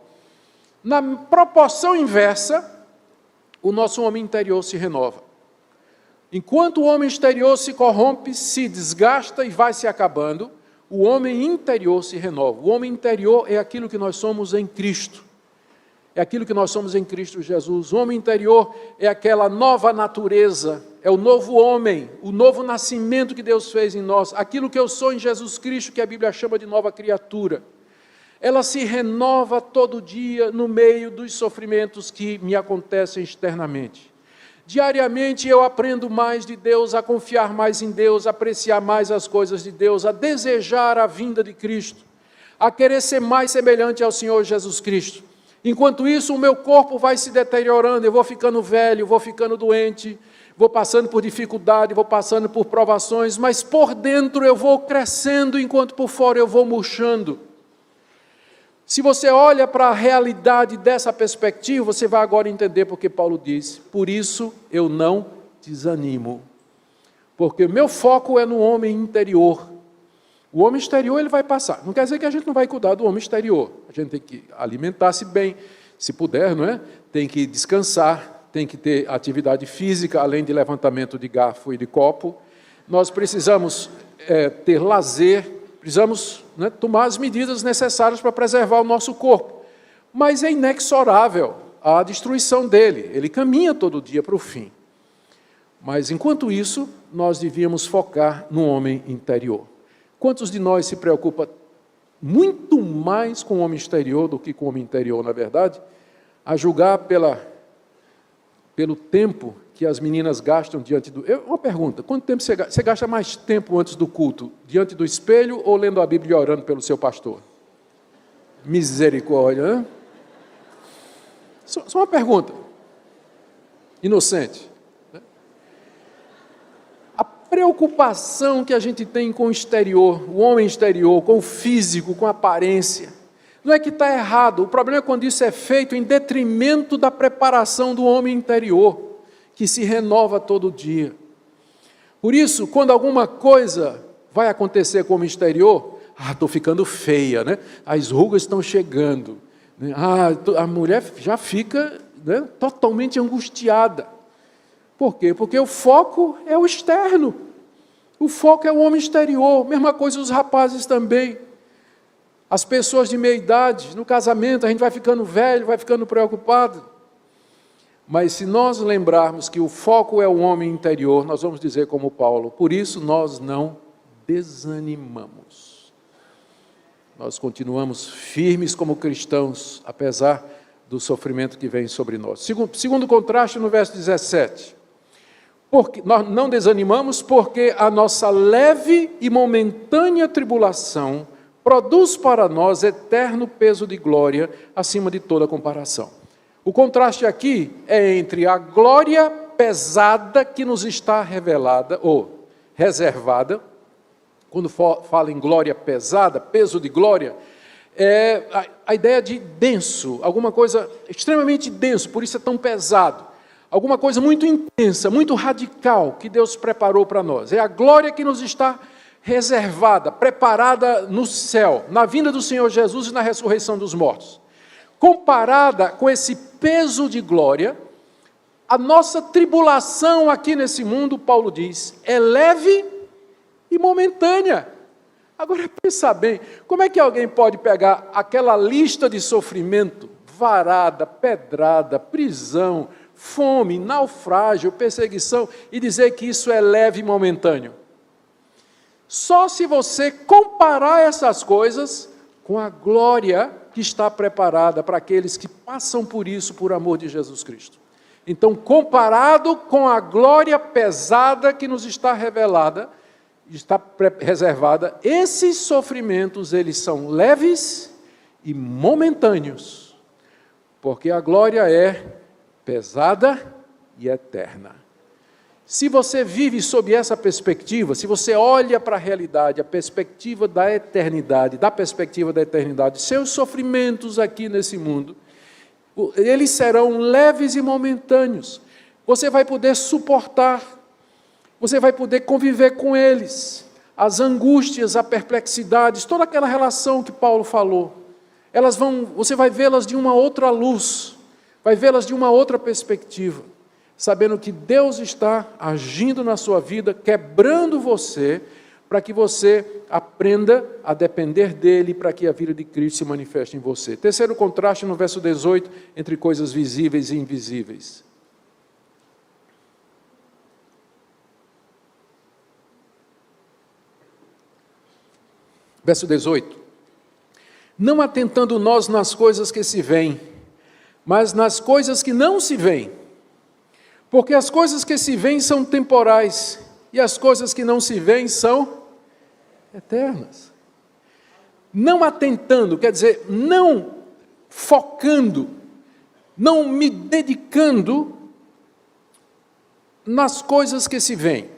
Na proporção inversa, o nosso homem interior se renova. Enquanto o homem exterior se corrompe, se desgasta e vai se acabando, o homem interior se renova. O homem interior é aquilo que nós somos em Cristo. É aquilo que nós somos em Cristo Jesus. O homem interior é aquela nova natureza, é o novo homem, o novo nascimento que Deus fez em nós, aquilo que eu sou em Jesus Cristo, que a Bíblia chama de nova criatura. Ela se renova todo dia no meio dos sofrimentos que me acontecem externamente. Diariamente eu aprendo mais de Deus, a confiar mais em Deus, a apreciar mais as coisas de Deus, a desejar a vinda de Cristo, a querer ser mais semelhante ao Senhor Jesus Cristo. Enquanto isso, o meu corpo vai se deteriorando, eu vou ficando velho, vou ficando doente, vou passando por dificuldade, vou passando por provações, mas por dentro eu vou crescendo, enquanto por fora eu vou murchando. Se você olha para a realidade dessa perspectiva, você vai agora entender porque Paulo diz, por isso eu não desanimo. porque meu foco é no homem interior. O homem exterior ele vai passar. Não quer dizer que a gente não vai cuidar do homem exterior. A gente tem que alimentar-se bem, se puder, não é? Tem que descansar, tem que ter atividade física, além de levantamento de garfo e de copo. Nós precisamos ter lazer, precisamos, né, tomar as medidas necessárias para preservar o nosso corpo. Mas é inexorável a destruição dele. Ele caminha todo dia para o fim. Mas, enquanto isso, nós devíamos focar no homem interior. Quantos de nós se preocupa muito mais com o homem exterior do que com o homem interior, na verdade? A julgar pelo tempo que as meninas gastam diante do... Uma pergunta, quanto tempo você gasta mais tempo antes do culto? Diante do espelho ou lendo a Bíblia e orando pelo seu pastor? Misericórdia, né? Só uma pergunta, inocente. A preocupação que a gente tem com o exterior, o homem exterior, com o físico, com a aparência, não é que está errado, o problema é quando isso é feito em detrimento da preparação do homem interior, que se renova todo dia. Por isso, quando alguma coisa vai acontecer com o homem exterior, estou ficando feia, né? As rugas estão chegando. A mulher já fica, né, totalmente angustiada. Por quê? Porque o foco é o externo. O foco é o homem exterior. Mesma coisa os rapazes também. As pessoas de meia idade, no casamento, a gente vai ficando velho, vai ficando preocupado. Mas se nós lembrarmos que o foco é o homem interior, nós vamos dizer como Paulo, por isso nós não desanimamos. Nós continuamos firmes como cristãos, apesar do sofrimento que vem sobre nós. Segundo contraste, no verso 17. Porque nós não desanimamos porque a nossa leve e momentânea tribulação produz para nós eterno peso de glória acima de toda comparação. O contraste aqui é entre a glória pesada que nos está revelada, ou reservada. Quando fala em glória pesada, peso de glória, é a ideia de denso, alguma coisa extremamente denso, por isso é tão pesado. Alguma coisa muito intensa, muito radical, que Deus preparou para nós. É a glória que nos está reservada, preparada no céu, na vinda do Senhor Jesus e na ressurreição dos mortos. Comparada com esse peso de glória, a nossa tribulação aqui nesse mundo, Paulo diz, é leve e momentânea. Agora, pensa bem, como é que alguém pode pegar aquela lista de sofrimento, varada, pedrada, prisão, fome, naufrágio, perseguição, e dizer que isso é leve e momentâneo? Só se você comparar essas coisas com a glória que está preparada para aqueles que passam por isso por amor de Jesus Cristo. Então, comparado com a glória pesada que nos está revelada, está reservada, esses sofrimentos, eles são leves e momentâneos, porque a glória é pesada e eterna. Se você vive sob essa perspectiva, se você olha para a realidade, a perspectiva da eternidade, seus sofrimentos aqui nesse mundo, eles serão leves e momentâneos. Você vai poder suportar, você vai poder conviver com eles, as angústias, as perplexidades, toda aquela relação que Paulo falou. Você vai vê-las de uma outra luz, vai vê-las de uma outra perspectiva, sabendo que Deus está agindo na sua vida, quebrando você, para que você aprenda a depender dele, para que a vida de Cristo se manifeste em você. Terceiro contraste no verso 18, entre coisas visíveis e invisíveis. Verso 18. Não atentando nós nas coisas que se veem, mas nas coisas que não se veem. Porque as coisas que se veem são temporais, e as coisas que não se veem são eternas. Não atentando, quer dizer, não focando, não me dedicando nas coisas que se veem.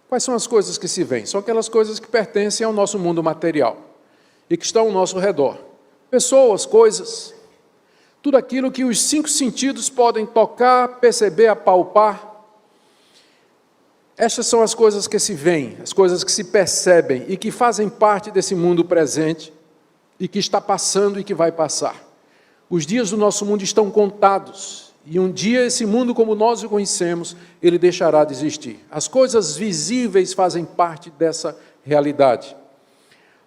Quais são as coisas que se veem? São aquelas coisas que pertencem ao nosso mundo material e que estão ao nosso redor. Pessoas, coisas, tudo aquilo que os 5 sentidos podem tocar, perceber, apalpar. Estas são as coisas que se veem, as coisas que se percebem e que fazem parte desse mundo presente e que está passando e que vai passar. Os dias do nosso mundo estão contados e um dia esse mundo como nós o conhecemos, ele deixará de existir. As coisas visíveis fazem parte dessa realidade.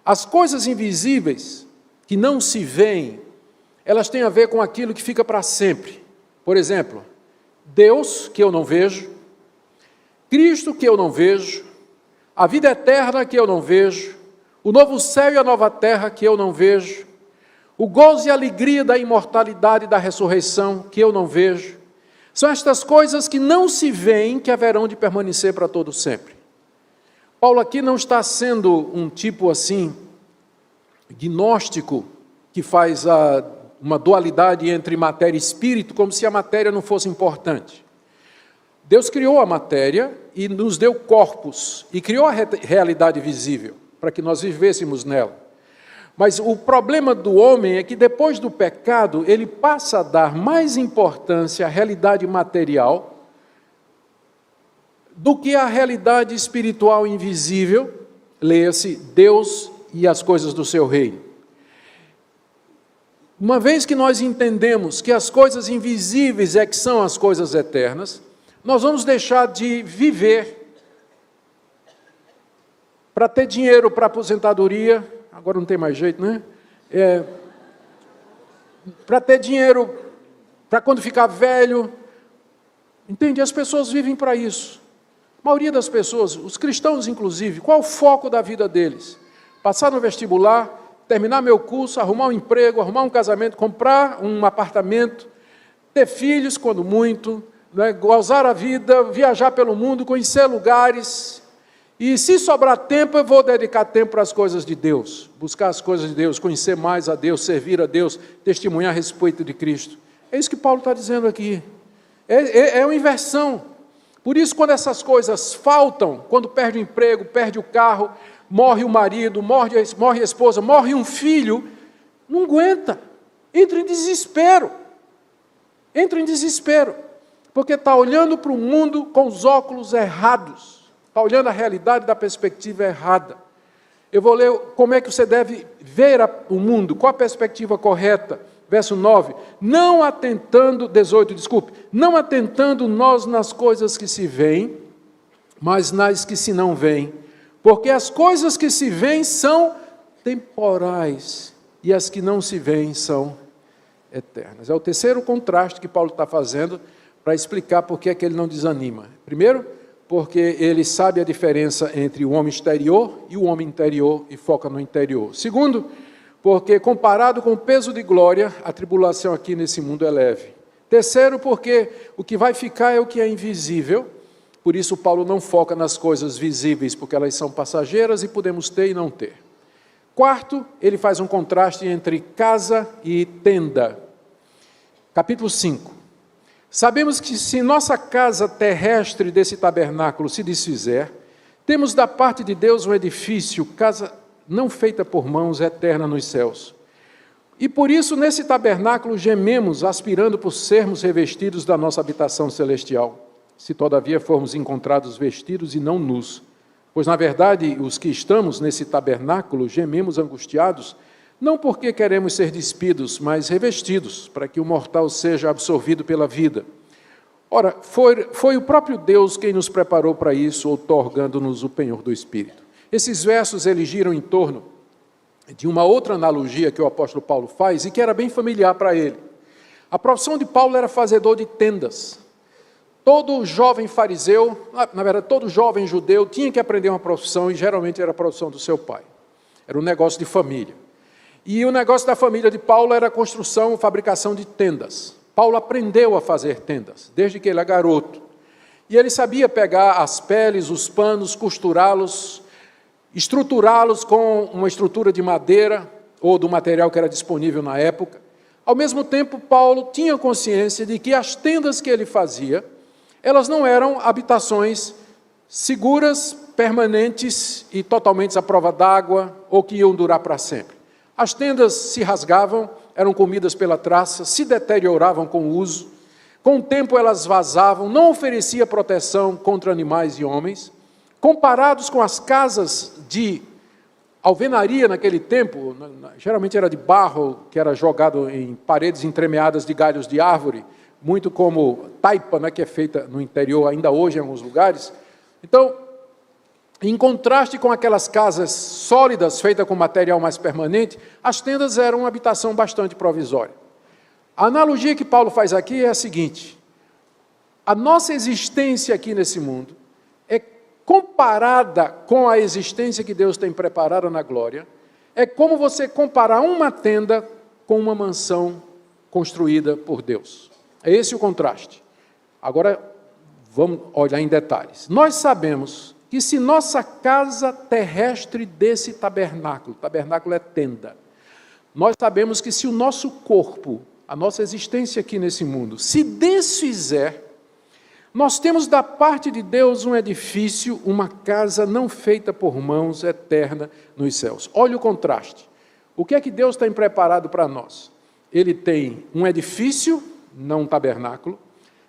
As coisas invisíveis, que não se veem, elas têm a ver com aquilo que fica para sempre. Por exemplo, Deus, que eu não vejo, Cristo, que eu não vejo, a vida eterna, que eu não vejo, o novo céu e a nova terra, que eu não vejo, o gozo e a alegria da imortalidade e da ressurreição, que eu não vejo. São estas coisas que não se veem, que haverão de permanecer para todo sempre. Paulo aqui não está sendo um tipo assim, gnóstico, que faz uma dualidade entre matéria e espírito, como se a matéria não fosse importante. Deus criou a matéria e nos deu corpos, e criou a realidade visível, para que nós vivêssemos nela. Mas o problema do homem é que depois do pecado, ele passa a dar mais importância à realidade material do que à realidade espiritual invisível, leia-se Deus e as coisas do seu reino. Uma vez que nós entendemos que as coisas invisíveis é que são as coisas eternas, nós vamos deixar de viver para ter dinheiro para aposentadoria, agora não tem mais jeito, né? Para ter dinheiro para quando ficar velho, entende? As pessoas vivem para isso. A maioria das pessoas, os cristãos inclusive, qual é o foco da vida deles? Passar no vestibular, terminar meu curso, arrumar um emprego, arrumar um casamento, comprar um apartamento, ter filhos quando muito, né, gozar a vida, viajar pelo mundo, conhecer lugares. E se sobrar tempo, eu vou dedicar tempo para as coisas de Deus, buscar as coisas de Deus, conhecer mais a Deus, servir a Deus, testemunhar a respeito de Cristo. É isso que Paulo está dizendo aqui. É uma inversão. Por isso, quando essas coisas faltam, quando perde o emprego, perde o carro, morre o marido, morre a esposa, morre um filho, não aguenta, entra em desespero. Entra em desespero, porque está olhando para o mundo com os óculos errados, está olhando a realidade da perspectiva errada. Eu vou ler como é que você deve ver o mundo, qual a perspectiva correta. Verso 9, não atentando nós nas coisas que se veem, mas nas que se não veem, porque as coisas que se veem são temporais, e as que não se veem são eternas. É o terceiro contraste que Paulo está fazendo para explicar por que é que ele não desanima. Primeiro, porque ele sabe a diferença entre o homem exterior e o homem interior e foca no interior. Segundo, porque comparado com o peso de glória, a tribulação aqui nesse mundo é leve. Terceiro, porque o que vai ficar é o que é invisível, por isso Paulo não foca nas coisas visíveis, porque elas são passageiras e podemos ter e não ter. Quarto, ele faz um contraste entre casa e tenda. Capítulo 5. Sabemos que se nossa casa terrestre desse tabernáculo se desfizer, temos da parte de Deus um edifício, casa não feita por mãos, eterna nos céus. E por isso, nesse tabernáculo, gememos, aspirando por sermos revestidos da nossa habitação celestial, se todavia formos encontrados vestidos e não nus. Pois, na verdade, os que estamos nesse tabernáculo, gememos angustiados, não porque queremos ser despidos, mas revestidos, para que o mortal seja absorvido pela vida. Ora, foi o próprio Deus quem nos preparou para isso, outorgando-nos o penhor do Espírito. Esses versos eles giram em torno de uma outra analogia que o apóstolo Paulo faz e que era bem familiar para ele. A profissão de Paulo era fazedor de tendas. Todo jovem fariseu, na verdade, todo jovem judeu tinha que aprender uma profissão e geralmente era a profissão do seu pai. Era um negócio de família. E o negócio da família de Paulo era a construção, fabricação de tendas. Paulo aprendeu a fazer tendas, desde que ele era garoto. E ele sabia pegar as peles, os panos, costurá-los, estruturá-los com uma estrutura de madeira ou do material que era disponível na época. Ao mesmo tempo, Paulo tinha consciência de que as tendas que ele fazia, elas não eram habitações seguras, permanentes e totalmente à prova d'água ou que iam durar para sempre. As tendas se rasgavam, eram comidas pela traça, se deterioravam com o uso. Com o tempo elas vazavam, não oferecia proteção contra animais e homens. Comparados com as casas de alvenaria naquele tempo, geralmente era de barro, que era jogado em paredes entremeadas de galhos de árvore, muito como taipa, né, que é feita no interior ainda hoje em alguns lugares. Então, em contraste com aquelas casas sólidas, feitas com material mais permanente, as tendas eram uma habitação bastante provisória. A analogia que Paulo faz aqui é a seguinte: a nossa existência aqui nesse mundo é comparada com a existência que Deus tem preparada na glória, é como você comparar uma tenda com uma mansão construída por Deus. É esse o contraste. Agora, vamos olhar em detalhes. Nós sabemos que se nossa casa terrestre desse tabernáculo é tenda, nós sabemos que se o nosso corpo, a nossa existência aqui nesse mundo, se desfizer, nós temos da parte de Deus um edifício, uma casa não feita por mãos, eterna nos céus. Olha o contraste. O que é que Deus tem preparado para nós? Ele tem um edifício, não um tabernáculo,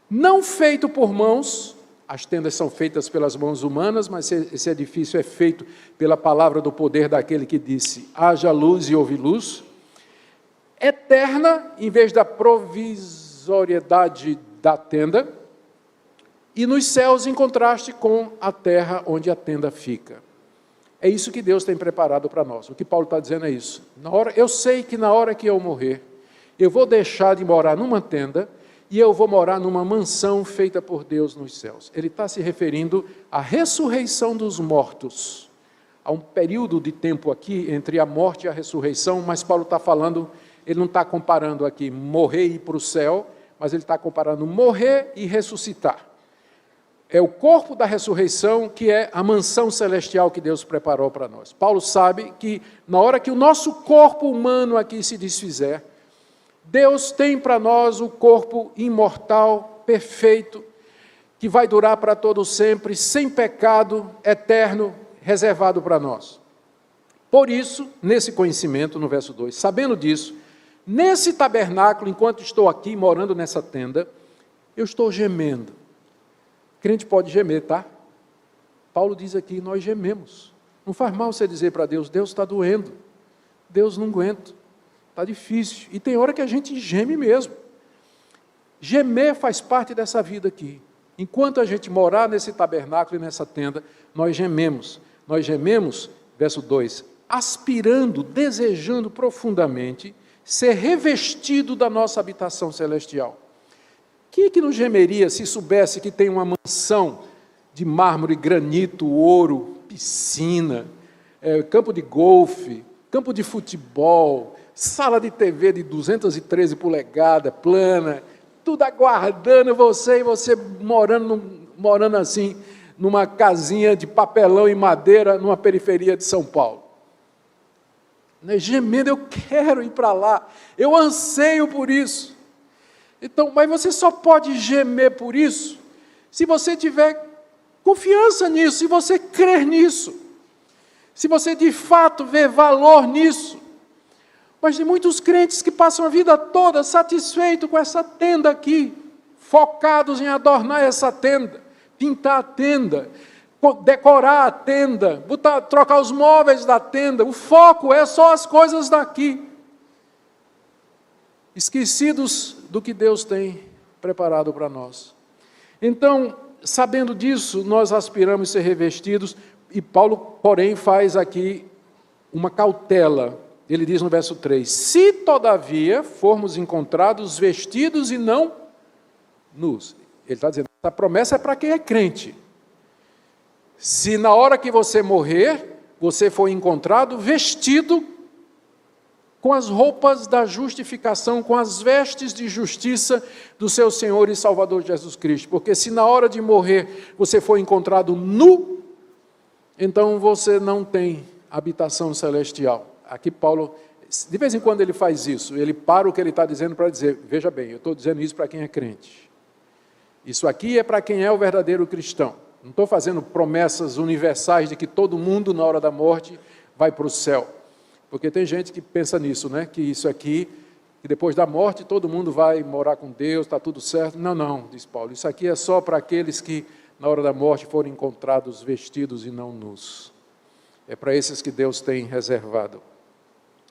não feito por mãos. As tendas são feitas pelas mãos humanas, mas esse edifício é feito pela palavra do poder daquele que disse: haja luz e houve luz. Eterna, em vez da provisoriedade da tenda, e nos céus em contraste com a terra onde a tenda fica. É isso que Deus tem preparado para nós. O que Paulo está dizendo é isso. Eu sei que na hora que eu morrer, eu vou deixar de morar numa tenda e eu vou morar numa mansão feita por Deus nos céus. Ele está se referindo à ressurreição dos mortos. Há um período de tempo aqui entre a morte e a ressurreição, mas Paulo está falando, ele não está comparando aqui morrer e ir para o céu, mas ele está comparando morrer e ressuscitar. É o corpo da ressurreição que é a mansão celestial que Deus preparou para nós. Paulo sabe que na hora que o nosso corpo humano aqui se desfizer, Deus tem para nós o corpo imortal, perfeito, que vai durar para todo sempre, sem pecado, eterno, reservado para nós. Por isso, nesse conhecimento, no verso 2, sabendo disso, nesse tabernáculo, enquanto estou aqui morando nessa tenda, eu estou gemendo. Crente pode gemer, tá? Paulo diz aqui, nós gememos. Não faz mal você dizer para Deus, Deus está doendo, Deus não aguenta, está difícil. E tem hora que a gente geme mesmo. Gemer faz parte dessa vida aqui. Enquanto a gente morar nesse tabernáculo e nessa tenda, nós gememos. Nós gememos, verso 2, aspirando, desejando profundamente ser revestido da nossa habitação celestial. Quem é que não gemeria se soubesse que tem uma mansão de mármore, granito, ouro, piscina, campo de golfe, campo de futebol, sala de TV de 213 polegadas, plana, tudo aguardando você e você morando assim, numa casinha de papelão e madeira, numa periferia de São Paulo. Gemendo, eu quero ir para lá, eu anseio por isso. Então, mas você só pode gemer por isso se você tiver confiança nisso, se você crer nisso, se você de fato vê valor nisso. Mas tem muitos crentes que passam a vida toda satisfeitos com essa tenda aqui, focados em adornar essa tenda, pintar a tenda, decorar a tenda, trocar os móveis da tenda. O foco é só as coisas daqui, esquecidos do que Deus tem preparado para nós. Então, sabendo disso, nós aspiramos a ser revestidos, e Paulo, porém, faz aqui uma cautela. Ele diz no verso 3, se todavia formos encontrados vestidos e não nus. Ele está dizendo, essa promessa é para quem é crente. Se na hora que você morrer, você for encontrado vestido com as roupas da justificação, com as vestes de justiça do seu Senhor e Salvador Jesus Cristo. Porque se na hora de morrer você for encontrado nu, então você não tem habitação celestial. Aqui Paulo, de vez em quando ele faz isso, ele para o que ele está dizendo para dizer, veja bem, eu estou dizendo isso para quem é crente. Isso aqui é para quem é o verdadeiro cristão. Não estou fazendo promessas universais de que todo mundo na hora da morte vai para o céu. Porque tem gente que pensa nisso, né? Que isso aqui que depois da morte todo mundo vai morar com Deus, está tudo certo. Não, não, diz Paulo, isso aqui é só para aqueles que na hora da morte foram encontrados vestidos e não nus. É para esses que Deus tem reservado.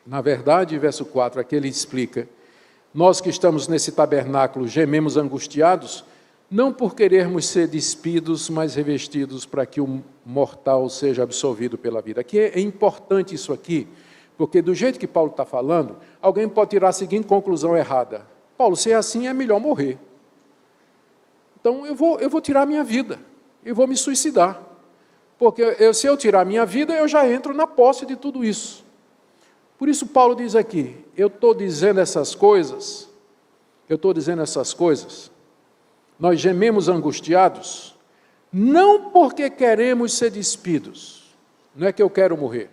Na verdade, verso 4, aqui ele explica, nós que estamos nesse tabernáculo gememos angustiados, não por querermos ser despidos, mas revestidos para que o mortal seja absolvido pela vida. Aqui é importante isso aqui, porque do jeito que Paulo está falando, alguém pode tirar a seguinte conclusão errada. Paulo, se é assim, é melhor morrer. Então eu vou tirar a minha vida, eu vou me suicidar. Porque se eu tirar a minha vida, eu já entro na posse de tudo isso. Por isso Paulo diz aqui, eu estou dizendo essas coisas, nós gememos angustiados, não porque queremos ser despidos, não é que eu quero morrer.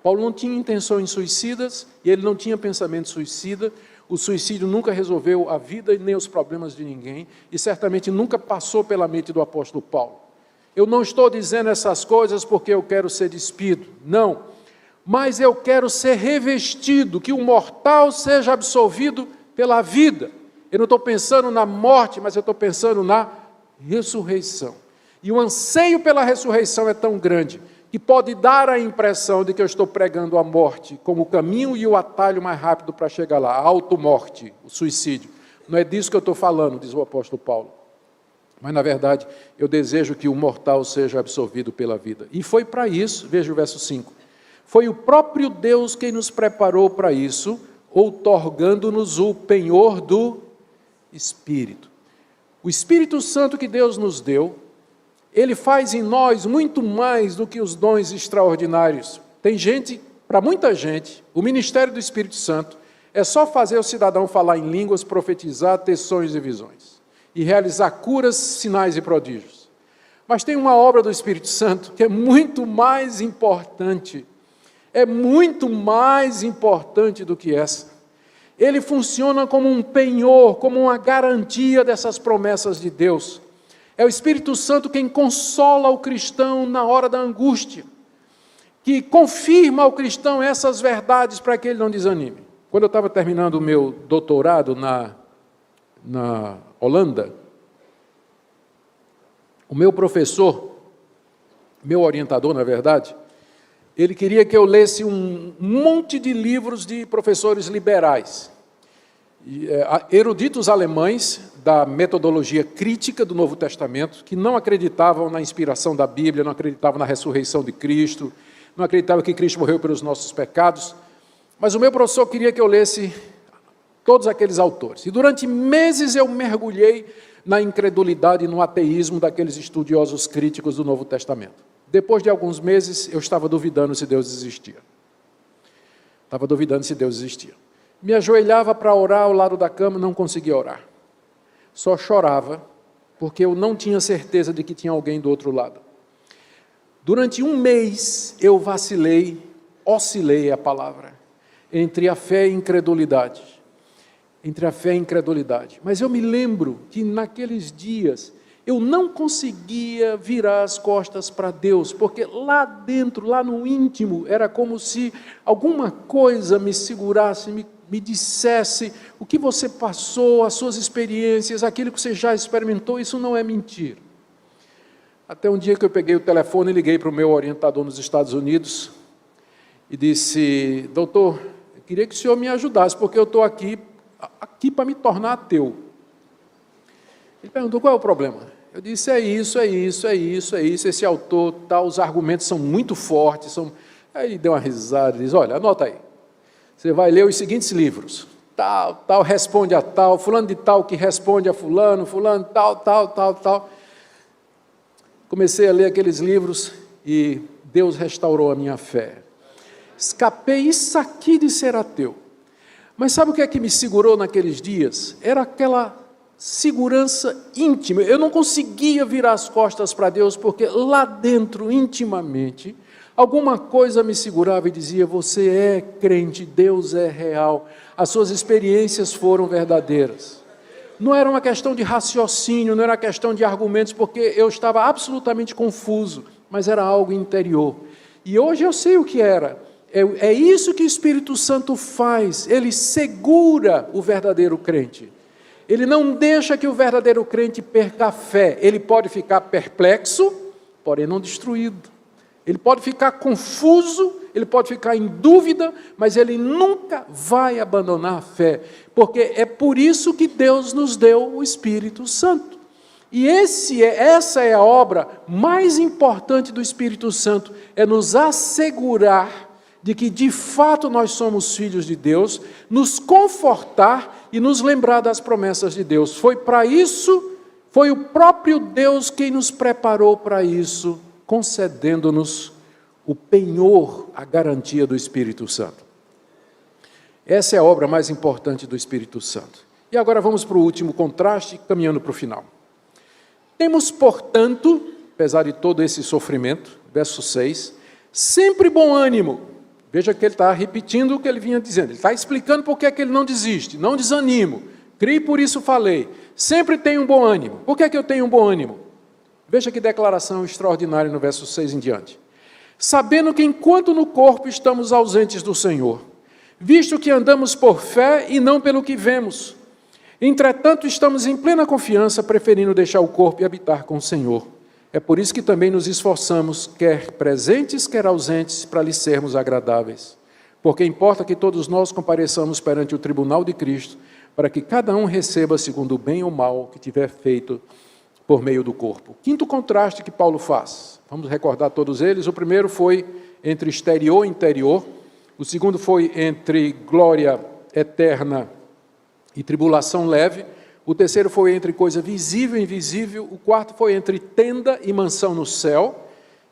Paulo não tinha intenções suicidas, e ele não tinha pensamento suicida, o suicídio nunca resolveu a vida e nem os problemas de ninguém, e certamente nunca passou pela mente do apóstolo Paulo. Eu não estou dizendo essas coisas porque eu quero ser despido, não, mas eu quero ser revestido, que o mortal seja absolvido pela vida. Eu não estou pensando na morte, mas eu estou pensando na ressurreição. E o anseio pela ressurreição é tão grande, que pode dar a impressão de que eu estou pregando a morte como o caminho e o atalho mais rápido para chegar lá, a automorte, o suicídio. Não é disso que eu estou falando, diz o apóstolo Paulo. Mas, na verdade, eu desejo que o mortal seja absolvido pela vida. E foi para isso, veja o verso 5, foi o próprio Deus quem nos preparou para isso, outorgando-nos o penhor do Espírito. O Espírito Santo que Deus nos deu, ele faz em nós muito mais do que os dons extraordinários. Tem gente, para muita gente, o ministério do Espírito Santo é só fazer o cidadão falar em línguas, profetizar, ter sonhos e visões, e realizar curas, sinais e prodígios. Mas tem uma obra do Espírito Santo que é muito mais importante do que essa. Ele funciona como um penhor, como uma garantia dessas promessas de Deus. É o Espírito Santo quem consola o cristão na hora da angústia, que confirma ao cristão essas verdades para que ele não desanime. Quando eu estava terminando o meu doutorado na Holanda, o meu professor, meu orientador, na verdade, ele queria que eu lesse um monte de livros de professores liberais, eruditos alemães da metodologia crítica do Novo Testamento, que não acreditavam na inspiração da Bíblia, não acreditavam na ressurreição de Cristo, não acreditavam que Cristo morreu pelos nossos pecados, mas o meu professor queria que eu lesse todos aqueles autores. E durante meses eu mergulhei na incredulidade e no ateísmo daqueles estudiosos críticos do Novo Testamento. Depois de alguns meses, eu estava duvidando se Deus existia. Me ajoelhava para orar ao lado da cama, não conseguia orar. Só chorava, porque eu não tinha certeza de que tinha alguém do outro lado. Durante um mês, eu oscilei a palavra, entre a fé e a incredulidade. Mas eu me lembro que naqueles dias, eu não conseguia virar as costas para Deus, porque lá dentro, lá no íntimo, era como se alguma coisa me segurasse, me dissesse o que você passou, as suas experiências, aquilo que você já experimentou, isso não é mentira. Até um dia que eu peguei o telefone e liguei para o meu orientador nos Estados Unidos e disse, doutor, eu queria que o senhor me ajudasse, porque eu estou aqui para me tornar ateu. Ele perguntou, qual é o problema? Eu disse, é isso, esse autor, tal, os argumentos são muito fortes. Aí ele deu uma risada e disse, olha, anota aí, você vai ler os seguintes livros, tal, responde a tal, fulano de tal que responde a fulano, tal. Comecei a ler aqueles livros e Deus restaurou a minha fé. Escapei isso aqui de ser ateu. Mas sabe o que é que me segurou naqueles dias? Era aquela segurança íntima. Eu não conseguia virar as costas para Deus, porque lá dentro, intimamente, alguma coisa me segurava e dizia, você é crente, Deus é real, as suas experiências foram verdadeiras. Não era uma questão de raciocínio, não era uma questão de argumentos, porque eu estava absolutamente confuso, mas era algo interior. E hoje eu sei o que era. É isso que o Espírito Santo faz, ele segura o verdadeiro crente. Ele não deixa que o verdadeiro crente perca a fé. Ele pode ficar perplexo, porém não destruído. Ele pode ficar confuso, ele pode ficar em dúvida, mas ele nunca vai abandonar a fé, porque é por isso que Deus nos deu o Espírito Santo. E essa é a obra mais importante do Espírito Santo, é nos assegurar de que de fato nós somos filhos de Deus, nos confortar e nos lembrar das promessas de Deus. Foi para isso, foi o próprio Deus quem nos preparou para isso, concedendo-nos o penhor, a garantia do Espírito Santo. Essa é a obra mais importante do Espírito Santo. E agora vamos para o último contraste, caminhando para o final. Temos, portanto, apesar de todo esse sofrimento, verso 6, sempre bom ânimo. Veja que ele está repetindo o que ele vinha dizendo. Ele está explicando por que é que ele não desiste, não desanimo. Criei, por isso falei. Sempre tenho um bom ânimo. Por que é que eu tenho um bom ânimo? Veja que declaração extraordinária no verso 6 em diante. Sabendo que enquanto no corpo estamos ausentes do Senhor, visto que andamos por fé e não pelo que vemos. Entretanto, estamos em plena confiança, preferindo deixar o corpo e habitar com o Senhor. É por isso que também nos esforçamos, quer presentes, quer ausentes, para lhe sermos agradáveis. Porque importa que todos nós compareçamos perante o tribunal de Cristo, para que cada um receba segundo o bem ou mal que tiver feito por meio do corpo. Quinto contraste que Paulo faz. Vamos recordar todos eles. O primeiro foi entre exterior e interior. O segundo foi entre glória eterna e tribulação leve. O terceiro foi entre coisa visível e invisível. O quarto foi entre tenda e mansão no céu.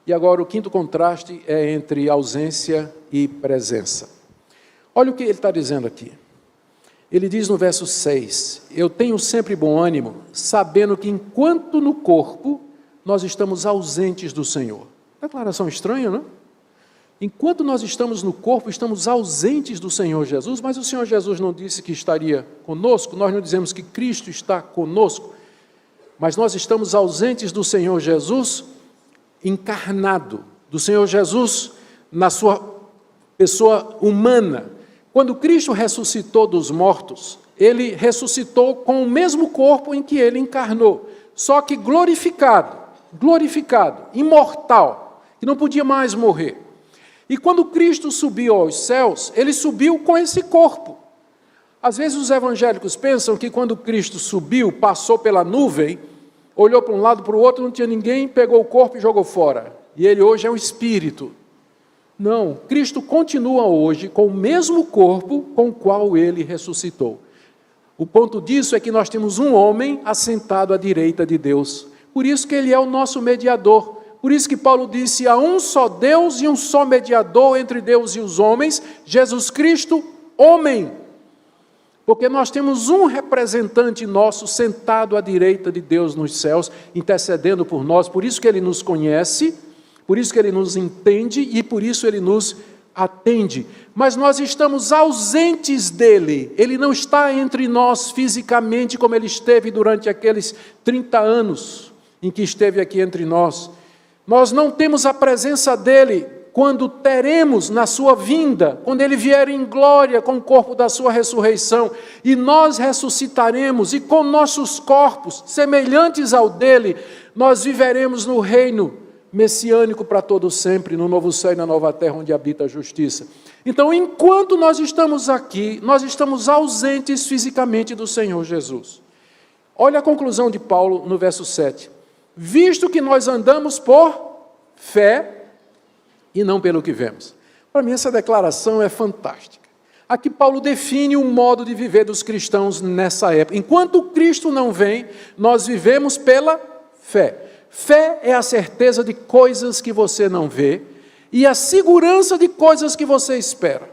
E agora o quinto contraste é entre ausência e presença. Olha o que ele está dizendo aqui. Ele diz no verso 6, eu tenho sempre bom ânimo, sabendo que enquanto no corpo nós estamos ausentes do Senhor. Declaração estranha, não? Enquanto nós estamos no corpo, estamos ausentes do Senhor Jesus, mas o Senhor Jesus não disse que estaria conosco, nós não dizemos que Cristo está conosco, mas nós estamos ausentes do Senhor Jesus encarnado, do Senhor Jesus na sua pessoa humana. Quando Cristo ressuscitou dos mortos, ele ressuscitou com o mesmo corpo em que ele encarnou, só que glorificado, imortal, que não podia mais morrer. E quando Cristo subiu aos céus, ele subiu com esse corpo. Às vezes os evangélicos pensam que quando Cristo subiu, passou pela nuvem, olhou para um lado, para o outro, não tinha ninguém, pegou o corpo e jogou fora. E ele hoje é um espírito. Não, Cristo continua hoje com o mesmo corpo com o qual ele ressuscitou. O ponto disso é que nós temos um homem assentado à direita de Deus. Por isso que ele é o nosso mediador. Por isso que Paulo disse, há um só Deus e um só mediador entre Deus e os homens, Jesus Cristo, homem. Porque nós temos um representante nosso sentado à direita de Deus nos céus, intercedendo por nós, por isso que ele nos conhece, por isso que ele nos entende e por isso ele nos atende. Mas nós estamos ausentes dele, ele não está entre nós fisicamente como ele esteve durante aqueles 30 anos em que esteve aqui entre nós. Nós não temos a presença dele quando teremos na sua vinda, quando ele vier em glória com o corpo da sua ressurreição, e nós ressuscitaremos, e com nossos corpos semelhantes ao dele, nós viveremos no reino messiânico para todo sempre, no novo céu e na nova terra, onde habita a justiça. Então, enquanto nós estamos aqui, nós estamos ausentes fisicamente do Senhor Jesus. Olha a conclusão de Paulo no verso 7. Visto que nós andamos por fé e não pelo que vemos. Para mim essa declaração é fantástica. Aqui Paulo define o modo de viver dos cristãos nessa época. Enquanto Cristo não vem, nós vivemos pela fé. Fé é a certeza de coisas que você não vê e a segurança de coisas que você espera.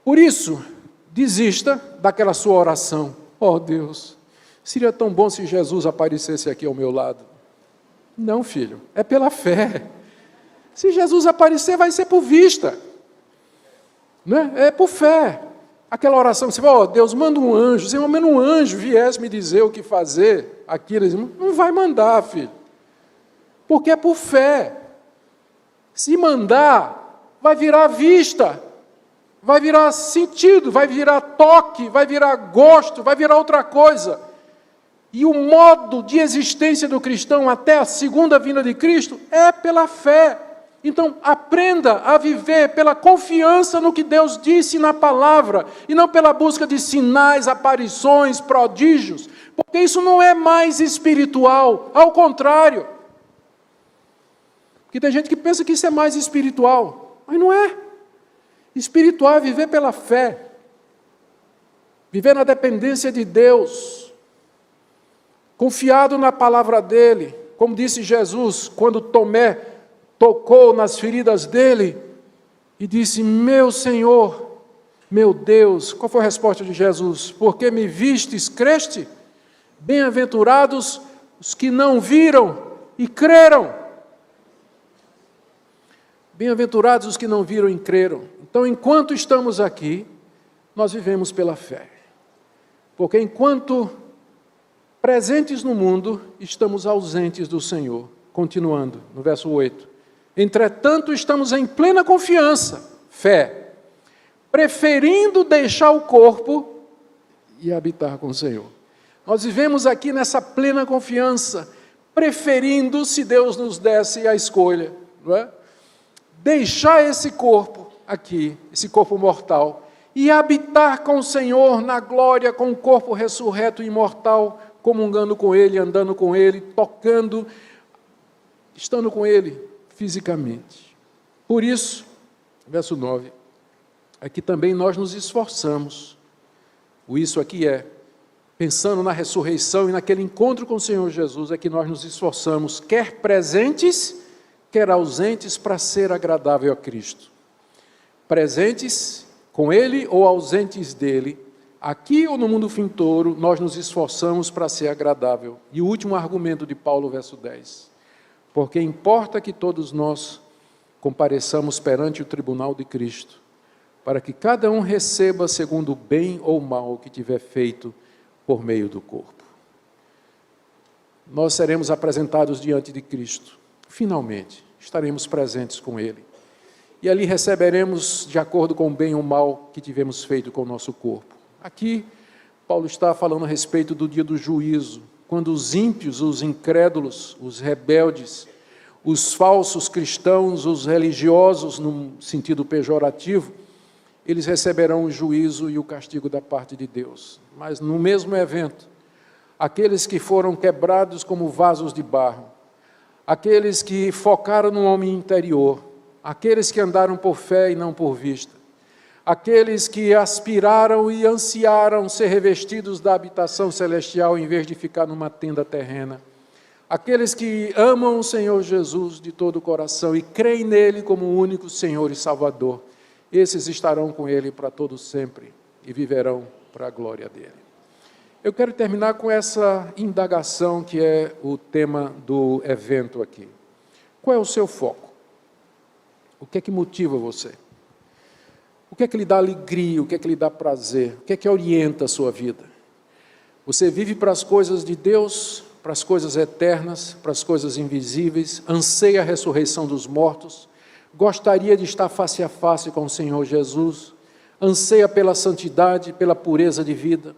Por isso, desista daquela sua oração. Oh Deus, seria tão bom se Jesus aparecesse aqui ao meu lado. Não, filho, é pela fé. Se Jesus aparecer, vai ser por vista. Né? É por fé. Aquela oração, você fala, oh, Deus, manda um anjo. Se ao menos um anjo viesse me dizer o que fazer, aquilo, não vai mandar, filho. Porque é por fé. Se mandar, vai virar vista, vai virar sentido, vai virar toque, vai virar gosto, vai virar outra coisa. E o modo de existência do cristão até a segunda vinda de Cristo é pela fé. Então, aprenda a viver pela confiança no que Deus disse na palavra, e não pela busca de sinais, aparições, prodígios, porque isso não é mais espiritual, ao contrário. Porque tem gente que pensa que isso é mais espiritual, mas não é. Espiritual é viver pela fé, viver na dependência de Deus, confiado na palavra dele, como disse Jesus, quando Tomé tocou nas feridas dele e disse: meu Senhor, meu Deus. Qual foi a resposta de Jesus? Porque me vistes, creste? Bem-aventurados os que não viram e creram. Bem-aventurados os que não viram e creram. Então, enquanto estamos aqui, nós vivemos pela fé. Porque enquanto presentes no mundo, estamos ausentes do Senhor. Continuando, no verso 8. Entretanto, estamos em plena confiança, fé, preferindo deixar o corpo e habitar com o Senhor. Nós vivemos aqui nessa plena confiança, preferindo, se Deus nos desse a escolha, não é? Deixar esse corpo aqui, esse corpo mortal, e habitar com o Senhor na glória, com o corpo ressurreto e imortal, comungando com Ele, andando com Ele, tocando, estando com Ele fisicamente. Por isso, verso 9, aqui também nós nos esforçamos. O isso aqui é, pensando na ressurreição e naquele encontro com o Senhor Jesus, é que nós nos esforçamos, quer presentes, quer ausentes, para ser agradável a Cristo. Presentes com Ele ou ausentes dEle, aqui ou no mundo fintouro, nós nos esforçamos para ser agradável. E o último argumento de Paulo, verso 10. Porque importa que todos nós compareçamos perante o tribunal de Cristo, para que cada um receba segundo o bem ou mal que tiver feito por meio do corpo. Nós seremos apresentados diante de Cristo. Finalmente, estaremos presentes com Ele. E ali receberemos de acordo com o bem ou mal que tivemos feito com o nosso corpo. Aqui, Paulo está falando a respeito do dia do juízo, quando os ímpios, os incrédulos, os rebeldes, os falsos cristãos, os religiosos, num sentido pejorativo, eles receberão o juízo e o castigo da parte de Deus. Mas no mesmo evento, aqueles que foram quebrados como vasos de barro, aqueles que focaram no homem interior, aqueles que andaram por fé e não por vista, aqueles que aspiraram e ansiaram ser revestidos da habitação celestial em vez de ficar numa tenda terrena, aqueles que amam o Senhor Jesus de todo o coração e creem nele como o único Senhor e Salvador, esses estarão com Ele para todo sempre e viverão para a glória dEle. Eu quero terminar com essa indagação que é o tema do evento aqui. Qual é o seu foco? O que é que motiva você? O que é que lhe dá alegria? O que é que lhe dá prazer? O que é que orienta a sua vida? Você vive para as coisas de Deus, para as coisas eternas, para as coisas invisíveis, anseia a ressurreição dos mortos, gostaria de estar face a face com o Senhor Jesus, anseia pela santidade, pela pureza de vida,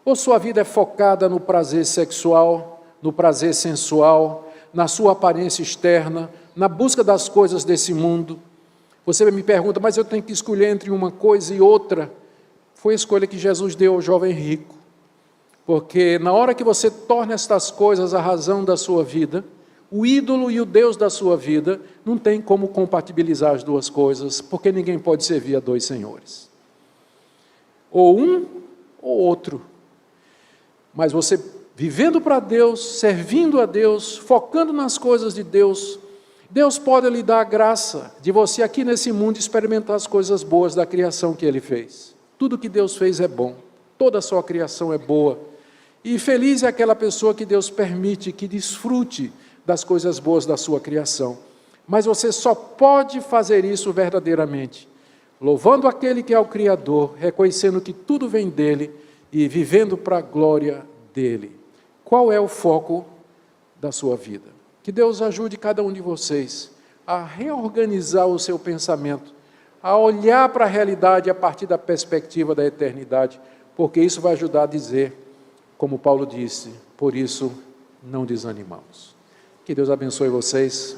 ou sua vida é focada no prazer sexual, no prazer sensual, na sua aparência externa, na busca das coisas desse mundo? Você me pergunta, mas eu tenho que escolher entre uma coisa e outra. Foi a escolha que Jesus deu ao jovem rico, porque na hora que você torna estas coisas a razão da sua vida, o ídolo e o Deus da sua vida, não tem como compatibilizar as duas coisas, porque ninguém pode servir a dois senhores. Ou um ou outro. Mas você vivendo para Deus, servindo a Deus, focando nas coisas de Deus, Deus pode lhe dar a graça de você aqui nesse mundo experimentar as coisas boas da criação que Ele fez. Tudo que Deus fez é bom, toda a sua criação é boa. E feliz é aquela pessoa que Deus permite que desfrute das coisas boas da sua criação. Mas você só pode fazer isso verdadeiramente, louvando aquele que é o Criador, reconhecendo que tudo vem dEle e vivendo para a glória dEle. Qual é o foco da sua vida? Que Deus ajude cada um de vocês a reorganizar o seu pensamento a olhar para a realidade a partir da perspectiva da eternidade, porque isso vai ajudar a dizer, como Paulo disse, por isso não desanimamos. Que Deus abençoe vocês.